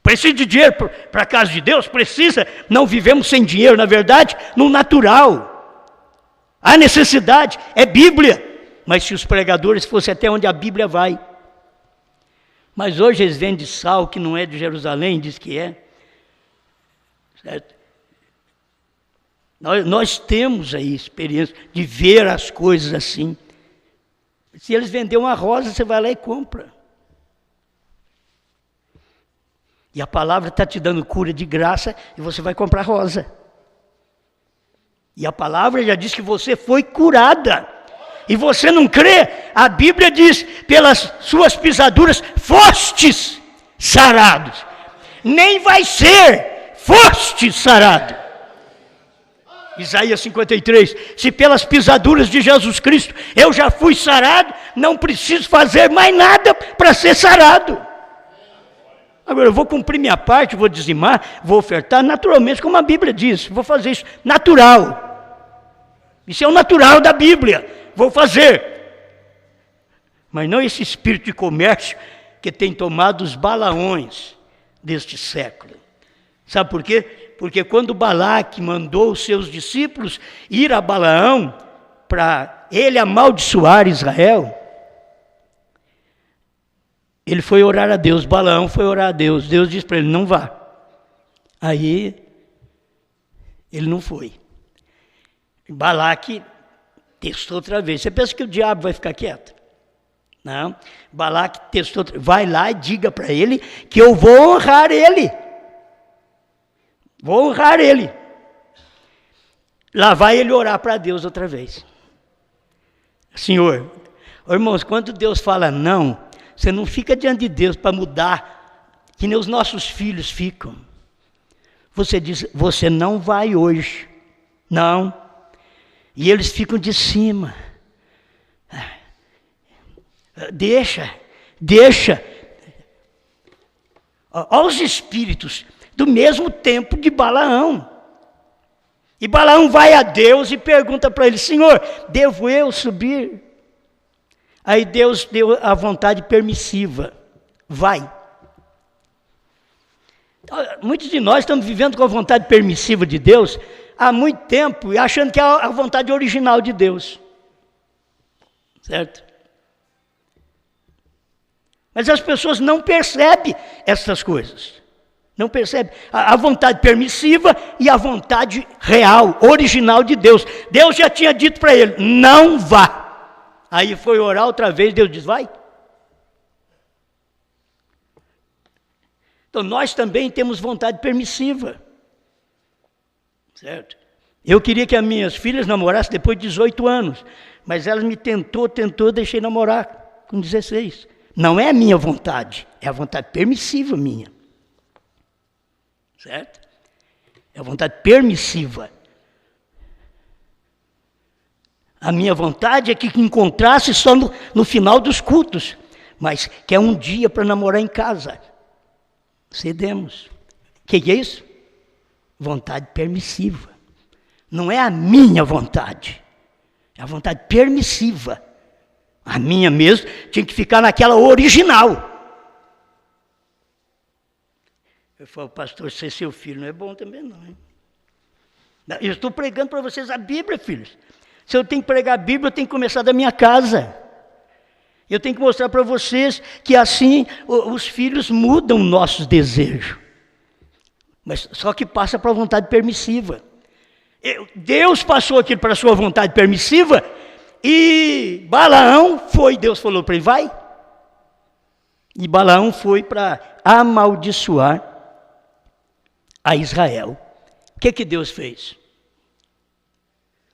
Precisa de dinheiro para a casa de Deus? Precisa. Não vivemos sem dinheiro, na verdade, no natural. Há necessidade, é Bíblia. Mas se os pregadores fossem até onde a Bíblia vai. Mas hoje eles vendem sal que não é de Jerusalém, diz que é. Certo? Nós temos aí experiência de ver as coisas assim. Se eles venderem uma rosa, você vai lá e compra. E a palavra está te dando cura de graça e você vai comprar rosa. E a palavra já diz que você foi curada. E você não crê? A Bíblia diz, pelas suas pisaduras fostes sarados. Nem vai ser, fostes sarado. Isaías 53, se pelas pisaduras de Jesus Cristo eu já fui sarado, não preciso fazer mais nada para ser sarado. Agora eu vou cumprir minha parte, vou dizimar, vou ofertar naturalmente, como a Bíblia diz, vou fazer isso natural. Isso é o natural da Bíblia, vou fazer. Mas não esse espírito de comércio que tem tomado os Balaões deste século. Sabe por quê? Porque quando Balaque mandou os seus discípulos ir a Balaão para ele amaldiçoar Israel, ele foi orar a Deus, Balaão foi orar a Deus. Deus disse para ele, não vá. Aí, ele não foi. Balaque testou outra vez. Você pensa que o diabo vai ficar quieto? Não. Balaque testou, vai lá e diga para ele que eu vou honrar ele. Vou honrar ele. Lá vai ele orar para Deus outra vez. Senhor, irmãos, quando Deus fala não, você não fica diante de Deus para mudar, que nem os nossos filhos ficam. Você diz, você não vai hoje. Não. E eles ficam de cima. Deixa. Olha os espíritos do mesmo tempo de Balaão. E Balaão vai a Deus e pergunta para ele, Senhor, devo eu subir? Aí Deus deu a vontade permissiva, vai. Muitos de nós estamos vivendo com a vontade permissiva de Deus há muito tempo e achando que é a vontade original de Deus. Certo? Mas as pessoas não percebem essas coisas. Não percebem a vontade permissiva e a vontade real, original de Deus. Deus já tinha dito para ele, não vá. Aí foi orar outra vez, Deus diz, vai. Então nós também temos vontade permissiva. Certo? Eu queria que as minhas filhas namorassem depois de 18 anos. Mas elas me tentou, deixei namorar com 16. Não é a minha vontade, é a vontade permissiva minha. Certo? É a vontade permissiva. A minha vontade é que encontrasse só no final dos cultos, mas que é um dia para namorar em casa. Cedemos. O que é isso? Vontade permissiva. Não é a minha vontade. É a vontade permissiva. A minha mesmo tinha que ficar naquela original. Eu falo, pastor, ser seu filho não é bom também não, hein? Eu estou pregando para vocês a Bíblia, filhos. Se eu tenho que pregar a Bíblia, eu tenho que começar da minha casa. Eu tenho que mostrar para vocês que assim os filhos mudam nossos desejos. Mas só que passa para a vontade permissiva. Deus passou aquilo para a sua vontade permissiva e Balaão foi, Deus falou para ele, vai. E Balaão foi para amaldiçoar a Israel. O que Deus fez?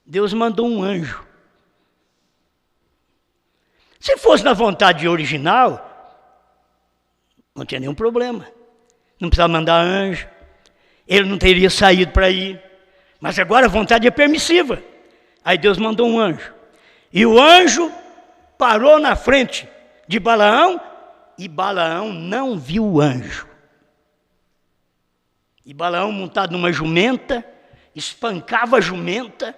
Deus mandou um anjo. Se fosse na vontade original, não tinha nenhum problema. Não precisava mandar anjo. Ele não teria saído para ir. Mas agora a vontade é permissiva. Aí Deus mandou um anjo. E o anjo parou na frente de Balaão e Balaão não viu o anjo. E Balaão, montado numa jumenta, espancava a jumenta.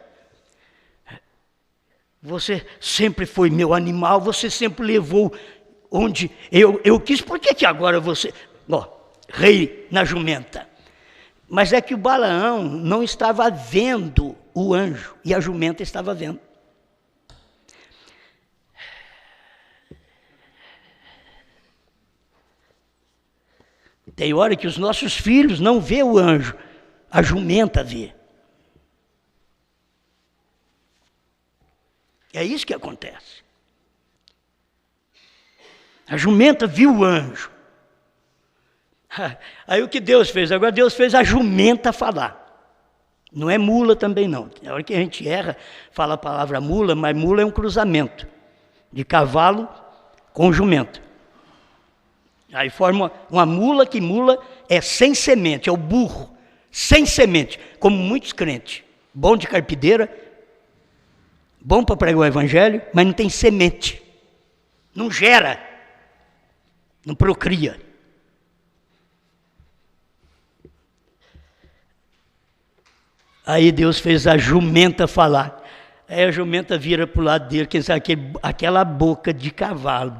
Você sempre foi meu animal, você sempre levou onde eu quis. Por que agora você... rei na jumenta. Mas é que o Balaão não estava vendo o anjo e a jumenta estava vendo. Tem hora que os nossos filhos não vê o anjo, a jumenta vê. É isso que acontece. A jumenta viu o anjo. Aí o que Deus fez? Agora Deus fez a jumenta falar. Não é mula também não. Na hora que a gente erra, fala a palavra mula, mas mula é um cruzamento de cavalo com jumento. Aí forma uma mula, que mula é sem semente, é o burro, sem semente, como muitos crentes. Bom de carpideira, bom para pregar o evangelho, mas não tem semente. Não gera, não procria. Aí Deus fez a jumenta falar. Aí a jumenta vira para o lado dele, quem sabe aquela boca de cavalo.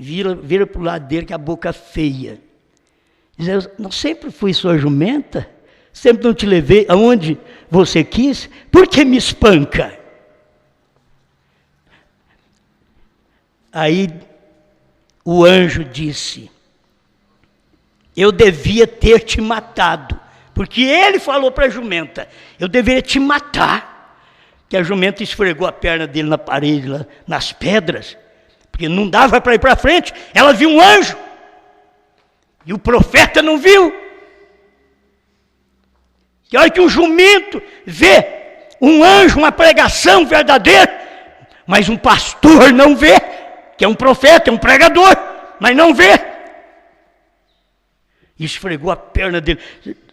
Vira para o lado dele, que a boca feia. Diz, eu não sempre fui sua jumenta? Sempre não te levei aonde você quis? Por que me espanca? Aí o anjo disse, eu devia ter te matado. Porque ele falou para a jumenta, eu deveria te matar. Que a jumenta esfregou a perna dele na parede, lá, nas pedras. Porque não dava para ir para frente. Ela viu um anjo. E o profeta não viu. Que hora que um jumento vê um anjo, uma pregação verdadeira, mas um pastor não vê, que é um profeta, é um pregador, mas não vê. E esfregou a perna dele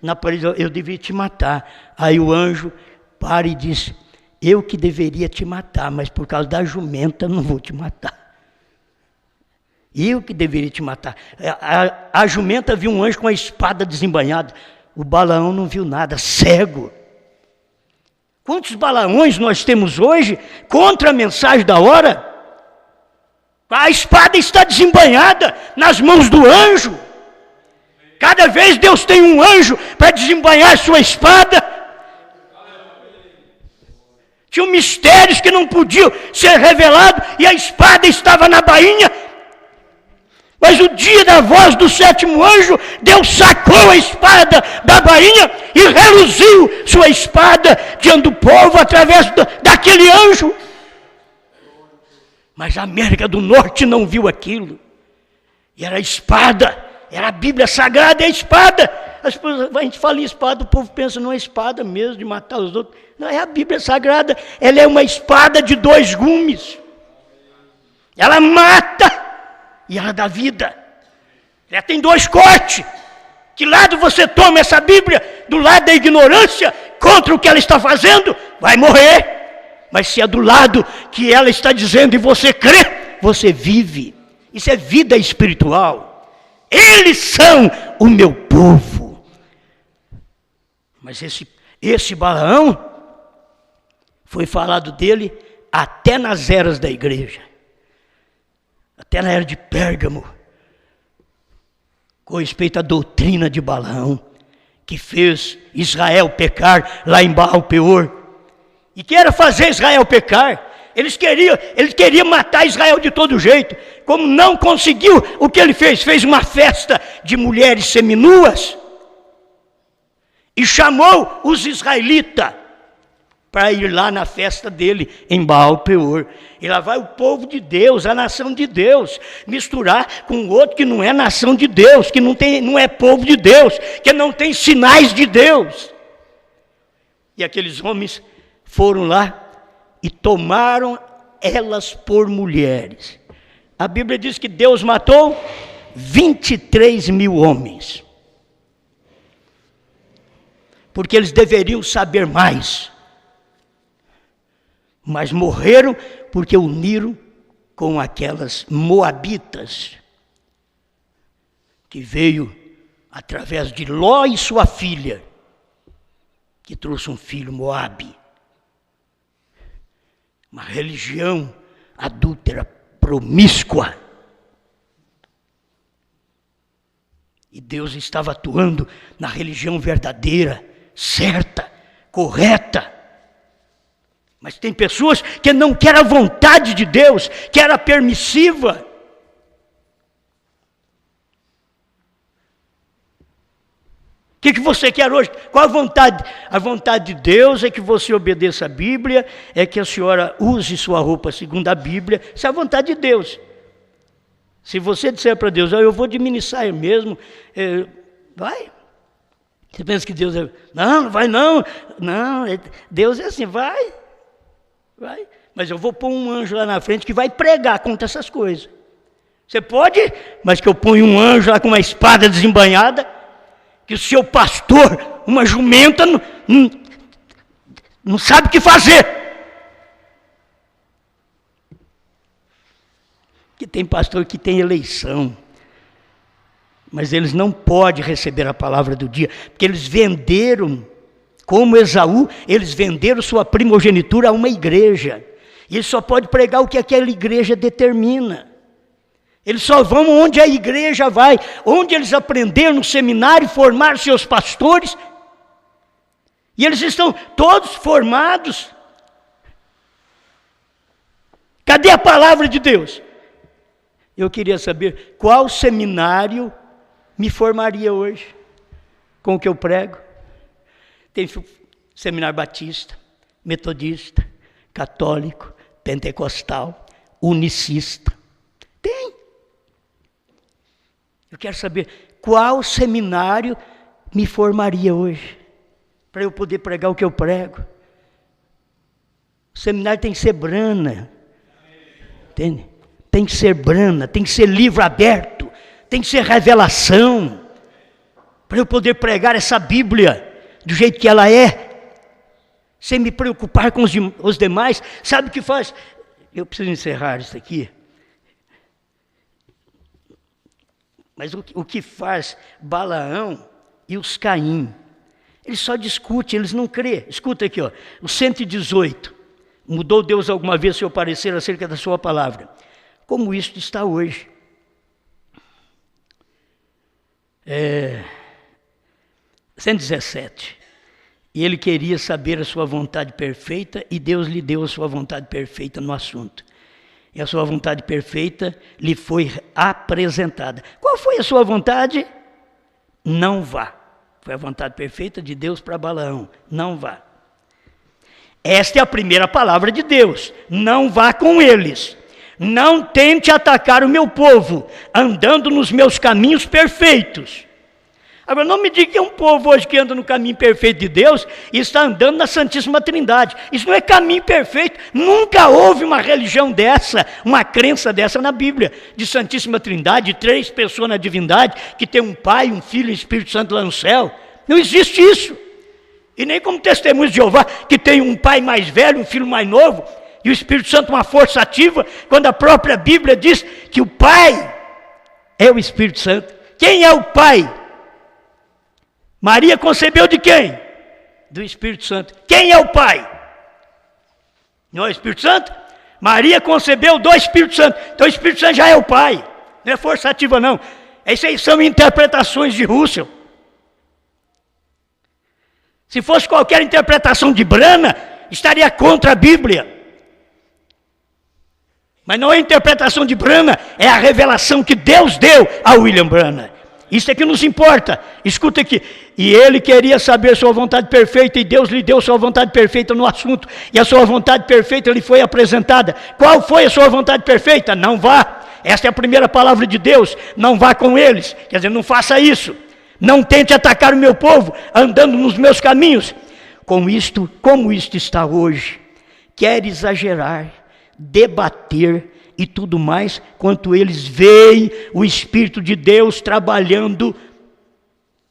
na parede, eu deveria te matar. Aí o anjo para e diz, eu que deveria te matar, mas por causa da jumenta não vou te matar. Eu que deveria te matar. A jumenta viu um anjo com a espada desembainhada. O Balaão não viu nada, cego. Quantos Balaões nós temos hoje contra a mensagem da hora? A espada está desembainhada nas mãos do anjo. Cada vez Deus tem um anjo para desembainhar sua espada. Tinham mistérios que não podiam ser revelados e a espada estava na bainha. Mas o dia da voz do sétimo anjo, Deus sacou a espada da bainha e reluziu sua espada diante do povo através daquele anjo. Mas a América do Norte não viu aquilo. E era a espada, era a Bíblia Sagrada, é a espada. A gente fala em espada, o povo pensa numa espada mesmo, de matar os outros. Não, é a Bíblia Sagrada, ela é uma espada de 2 gumes. Ela mata. E ela dá vida. Ela tem 2 cortes. Que lado você toma essa Bíblia? Do lado da ignorância, contra o que ela está fazendo, vai morrer. Mas se é do lado que ela está dizendo e você crê, você vive. Isso é vida espiritual. Eles são o meu povo. Mas esse Balaão, foi falado dele até nas eras da igreja, até na era de Pérgamo, com respeito à doutrina de Balaão, que fez Israel pecar lá em Baal-Peor, e que era fazer Israel pecar. Eles queriam matar Israel de todo jeito. Como não conseguiu, o que ele fez? Fez uma festa de mulheres seminuas e chamou os israelitas para ir lá na festa dele em Baal-Peor. E lá vai o povo de Deus, a nação de Deus, misturar com outro que não é nação de Deus, que não é povo de Deus, que não tem sinais de Deus. E aqueles homens foram lá e tomaram elas por mulheres. A Bíblia diz que Deus matou 23 mil homens. Porque eles deveriam saber mais. Mas morreram porque uniram com aquelas moabitas, que veio através de Ló e sua filha, que trouxe um filho Moabe. Uma religião adúltera, promíscua. E Deus estava atuando na religião verdadeira, certa, correta. Mas tem pessoas que não querem a vontade de Deus, que era permissiva. O que você quer hoje? Qual a vontade? A vontade de Deus é que você obedeça a Bíblia, é que a senhora use sua roupa segundo a Bíblia. Isso é a vontade de Deus. Se você disser para Deus, eu vou diminuir mesmo, vai. Você pensa que Deus é... Não vai não. Não, Deus é assim, vai. Mas eu vou pôr um anjo lá na frente que vai pregar contra essas coisas. Você pode, mas que eu ponho um anjo lá com uma espada desembainhada, que o seu pastor, uma jumenta, não sabe o que fazer. Que tem pastor que tem eleição, mas eles não podem receber a palavra do dia, porque eles venderam, como Esaú, eles venderam sua primogenitura a uma igreja, e eles só podem pregar o que aquela igreja determina. Eles só vão onde a igreja vai, onde eles aprenderam no seminário, formaram seus pastores, e eles estão todos formados. Cadê a palavra de Deus? Eu queria saber qual seminário me formaria hoje com o que eu prego. Tem seminário batista, metodista, católico, pentecostal, unicista. Tem. Eu quero saber qual seminário me formaria hoje, para eu poder pregar o que eu prego. O seminário tem que ser brana, entende? Tem que ser brana, tem que ser livro aberto, tem que ser revelação, para eu poder pregar essa Bíblia do jeito que ela é, sem me preocupar com os demais. Sabe o que faz? Eu preciso encerrar isso aqui. Mas o que faz Balaão e os Caim? Eles só discutem, eles não crêem. Escuta aqui, ó, o 118. Mudou Deus alguma vez seu parecer acerca da sua palavra? Como isso está hoje. 117. E ele queria saber a sua vontade perfeita, e Deus lhe deu a sua vontade perfeita no assunto. E a sua vontade perfeita lhe foi apresentada. Qual foi a sua vontade? Não vá. Foi a vontade perfeita de Deus para Balaão. Não vá. Esta é a primeira palavra de Deus. Não vá com eles. Não tente atacar o meu povo, andando nos meus caminhos perfeitos. Agora, não me diga que é um povo hoje que anda no caminho perfeito de Deus e está andando na Santíssima Trindade. Isso não é caminho perfeito. Nunca houve uma religião dessa, uma crença dessa na Bíblia, de Santíssima Trindade, de 3 pessoas na divindade, que tem um Pai, um Filho e um Espírito Santo lá no céu. Não existe isso. E nem como testemunho de Jeová, que tem um Pai mais velho, um Filho mais novo, e o Espírito Santo uma força ativa, quando a própria Bíblia diz que o Pai é o Espírito Santo. Quem é o Pai? Maria concebeu de quem? Do Espírito Santo. Quem é o Pai? Não é o Espírito Santo? Maria concebeu do Espírito Santo. Então o Espírito Santo já é o Pai. Não é força ativa, não. Isso aí são interpretações de Russell. Se fosse qualquer interpretação de Brana, estaria contra a Bíblia. Mas não é a interpretação de Brana, é a revelação que Deus deu a William Branham. Isso é que nos importa. Escuta aqui. E ele queria saber sua vontade perfeita, e Deus lhe deu sua vontade perfeita no assunto. E a sua vontade perfeita lhe foi apresentada. Qual foi a sua vontade perfeita? Não vá. Esta é a primeira palavra de Deus. Não vá com eles. Quer dizer, não faça isso. Não tente atacar o meu povo, andando nos meus caminhos. Como isto está hoje, quer exagerar, debater e tudo mais, quanto eles veem o Espírito de Deus trabalhando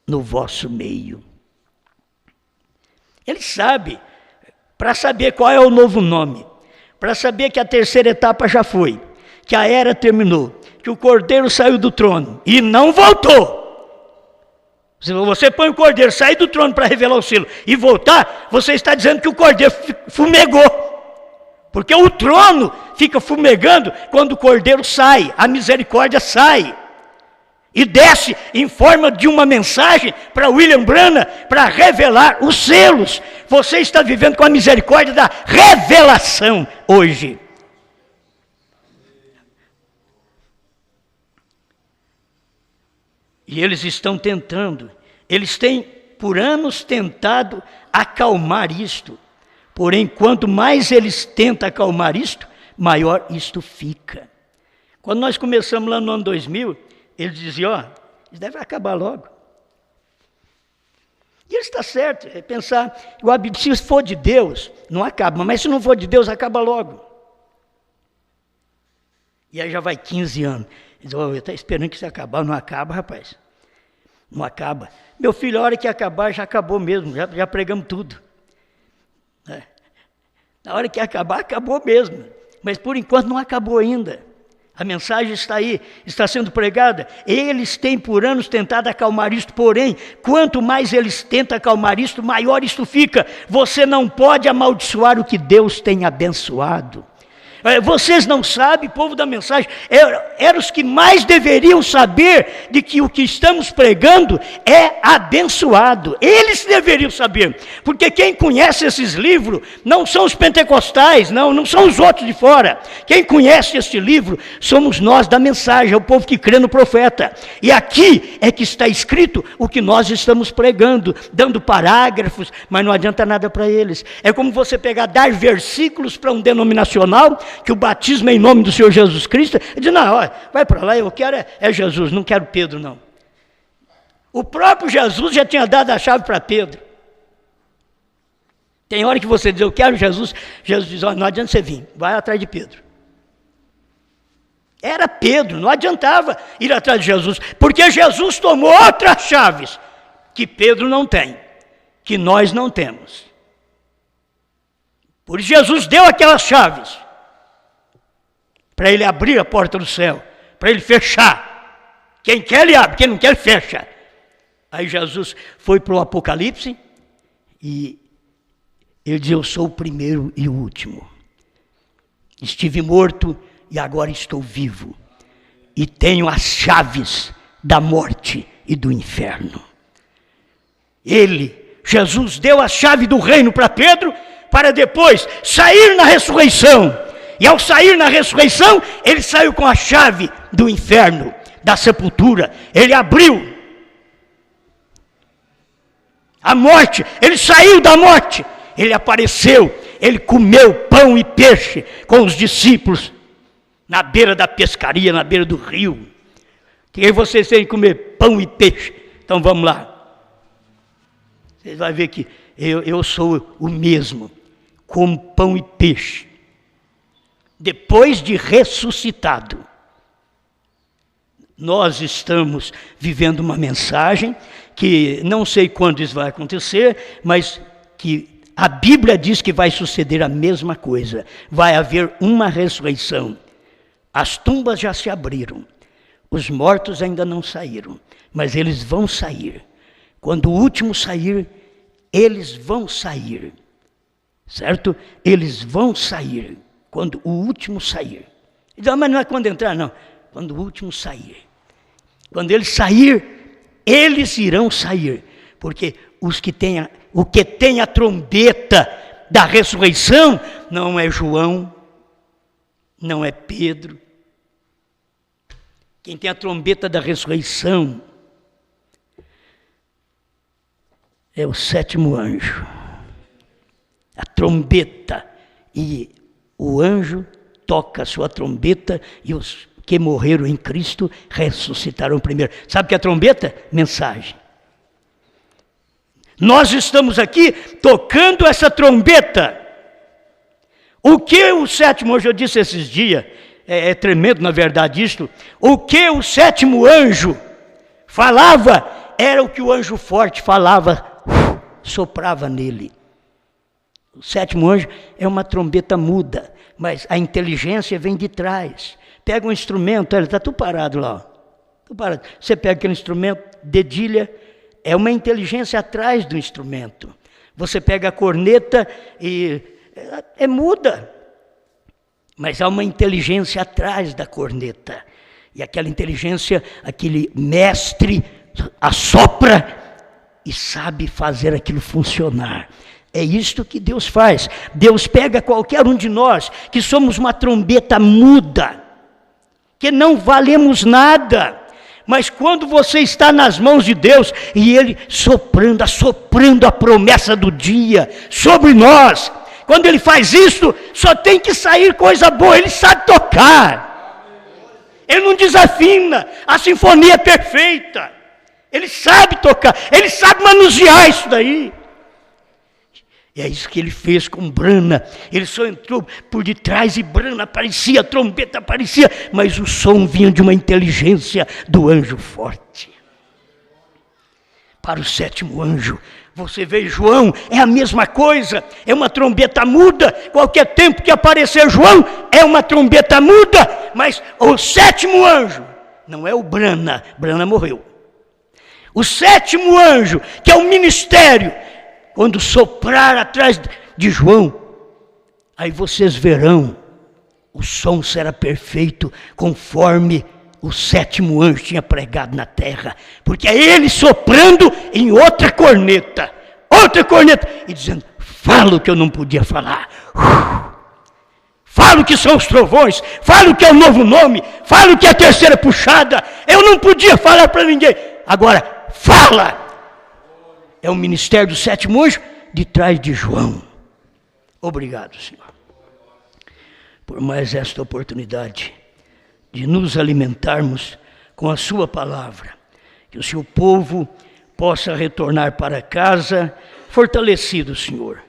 no vosso meio. Ele sabe, para saber qual é o novo nome, para saber que a terceira etapa já foi, que a era terminou, que o Cordeiro saiu do trono e não voltou. Se você põe o Cordeiro, sair do trono para revelar o selo e voltar, você está dizendo que o Cordeiro fumegou. Porque o trono fica fumegando quando o Cordeiro sai, a misericórdia sai. E desce em forma de uma mensagem para William Branham, para revelar os selos. Você está vivendo com a misericórdia da revelação hoje. E eles estão tentando, eles têm por anos tentado acalmar isto. Porém, quanto mais eles tentam acalmar isto, maior isto fica. Quando nós começamos lá no ano 2000, eles diziam, isso deve acabar logo. E ele está certo, é pensar, se for de Deus, não acaba, mas se não for de Deus, acaba logo. E aí já vai 15 anos. Eles dizem, eu estou esperando que isso acabar, não acaba, rapaz. Não acaba. Meu filho, a hora que acabar, já acabou mesmo, já pregamos tudo. Na hora que acabar, acabou mesmo. Mas por enquanto não acabou ainda. A mensagem está aí, está sendo pregada. Eles têm por anos tentado acalmar isto, porém, quanto mais eles tentam acalmar isto, maior isto fica. Você não pode amaldiçoar o que Deus tem abençoado. Vocês não sabem, povo da mensagem, eram os que mais deveriam saber de que o que estamos pregando é abençoado. Eles deveriam saber, porque quem conhece esses livros não são os pentecostais, não são os outros de fora. Quem conhece este livro somos nós da mensagem, é o povo que crê no profeta. E aqui é que está escrito o que nós estamos pregando, dando parágrafos, mas não adianta nada para eles. É como você dar versículos para um denominacional, que o batismo é em nome do Senhor Jesus Cristo, ele diz, não, olha, vai para lá, eu quero é Jesus, não quero Pedro não. O próprio Jesus já tinha dado a chave para Pedro. Tem hora que você diz, eu quero Jesus, Jesus diz, olha, não adianta você vir, vai atrás de Pedro. Era Pedro, não adiantava ir atrás de Jesus, porque Jesus tomou outras chaves, que Pedro não tem, que nós não temos. Por isso Jesus deu aquelas chaves, para ele abrir a porta do céu, para ele fechar. Quem quer ele abre, quem não quer ele fecha. Aí Jesus foi para o Apocalipse e ele diz, eu sou o primeiro e o último. Estive morto e agora estou vivo. E tenho as chaves da morte e do inferno. Jesus deu a chave do reino para Pedro, para depois sair na ressurreição. E ao sair na ressurreição, ele saiu com a chave do inferno, da sepultura. Ele abriu a morte, ele saiu da morte. Ele apareceu, ele comeu pão e peixe com os discípulos, na beira da pescaria, na beira do rio. Que vocês têm que comer pão e peixe. Então vamos lá. Vocês vão ver que eu sou o mesmo, como pão e peixe. Depois de ressuscitado, nós estamos vivendo uma mensagem que não sei quando isso vai acontecer, mas que a Bíblia diz que vai suceder a mesma coisa. Vai haver uma ressurreição. As tumbas já se abriram, os mortos ainda não saíram, mas eles vão sair. Quando o último sair, eles vão sair, certo? Eles vão sair. quando o último sair. Ele diz, mas não é quando entrar, não. Quando o último sair. Quando ele sair, eles irão sair. Porque o que tem a trombeta da ressurreição não é João, não é Pedro. Quem tem a trombeta da ressurreição é o sétimo anjo. A trombeta. E o anjo toca a sua trombeta e os que morreram em Cristo ressuscitaram primeiro. Sabe o que é trombeta? Mensagem. Nós estamos aqui tocando essa trombeta. O que o sétimo anjo, eu disse esses dias, é tremendo na verdade isto, o que o sétimo anjo falava era o que o anjo forte falava, soprava nele. O sétimo anjo é uma trombeta muda, mas a inteligência vem de trás. Pega um instrumento, ele está tudo parado lá. Tudo parado. Você pega aquele instrumento, dedilha, é uma inteligência atrás do instrumento. Você pega a corneta e é muda, mas há uma inteligência atrás da corneta. E aquela inteligência, aquele mestre assopra e sabe fazer aquilo funcionar. É isto que Deus faz. Deus pega qualquer um de nós que somos uma trombeta muda, que não valemos nada. Mas quando você está nas mãos de Deus e Ele assoprando a promessa do dia sobre nós, quando Ele faz isso, só tem que sair coisa boa. Ele sabe tocar. Ele não desafina. A sinfonia é perfeita. Ele sabe tocar. Ele sabe manusear isso daí. E é isso que ele fez com Brana. Ele só entrou por detrás e Brana aparecia, a trombeta aparecia, mas o som vinha de uma inteligência do anjo forte. Para o sétimo anjo, você vê João, é a mesma coisa, é uma trombeta muda. Qualquer tempo que aparecer João, é uma trombeta muda, mas o sétimo anjo, não é o Brana morreu. O sétimo anjo, que é o ministério, quando soprar atrás de João, aí vocês verão, o som será perfeito, conforme o sétimo anjo tinha pregado na terra, porque é ele soprando em outra corneta, e dizendo, fala o que eu não podia falar, fala o que são os trovões, fala o que é o novo nome, fala o que é a terceira puxada, eu não podia falar para ninguém, agora fala. É o ministério do sétimo anjo de trás de João. Obrigado, Senhor, por mais esta oportunidade de nos alimentarmos com a sua palavra. Que o seu povo possa retornar para casa fortalecido, Senhor,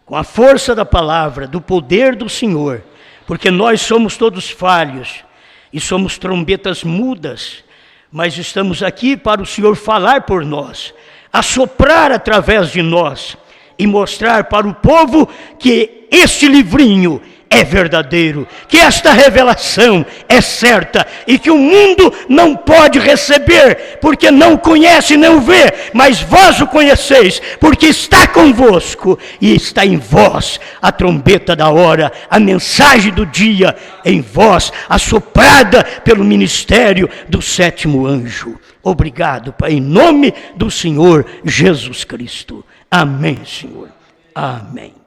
com a força da palavra, do poder do Senhor, porque nós somos todos falhos e somos trombetas mudas, mas estamos aqui para o Senhor falar por nós, assoprar através de nós e mostrar para o povo que este livrinho é verdadeiro, que esta revelação é certa e que o mundo não pode receber, porque não conhece nem o vê, mas vós o conheceis, porque está convosco e está em vós a trombeta da hora, a mensagem do dia em vós, assoprada pelo ministério do sétimo anjo. Obrigado, Pai, em nome do Senhor Jesus Cristo. Amém, Senhor. Amém.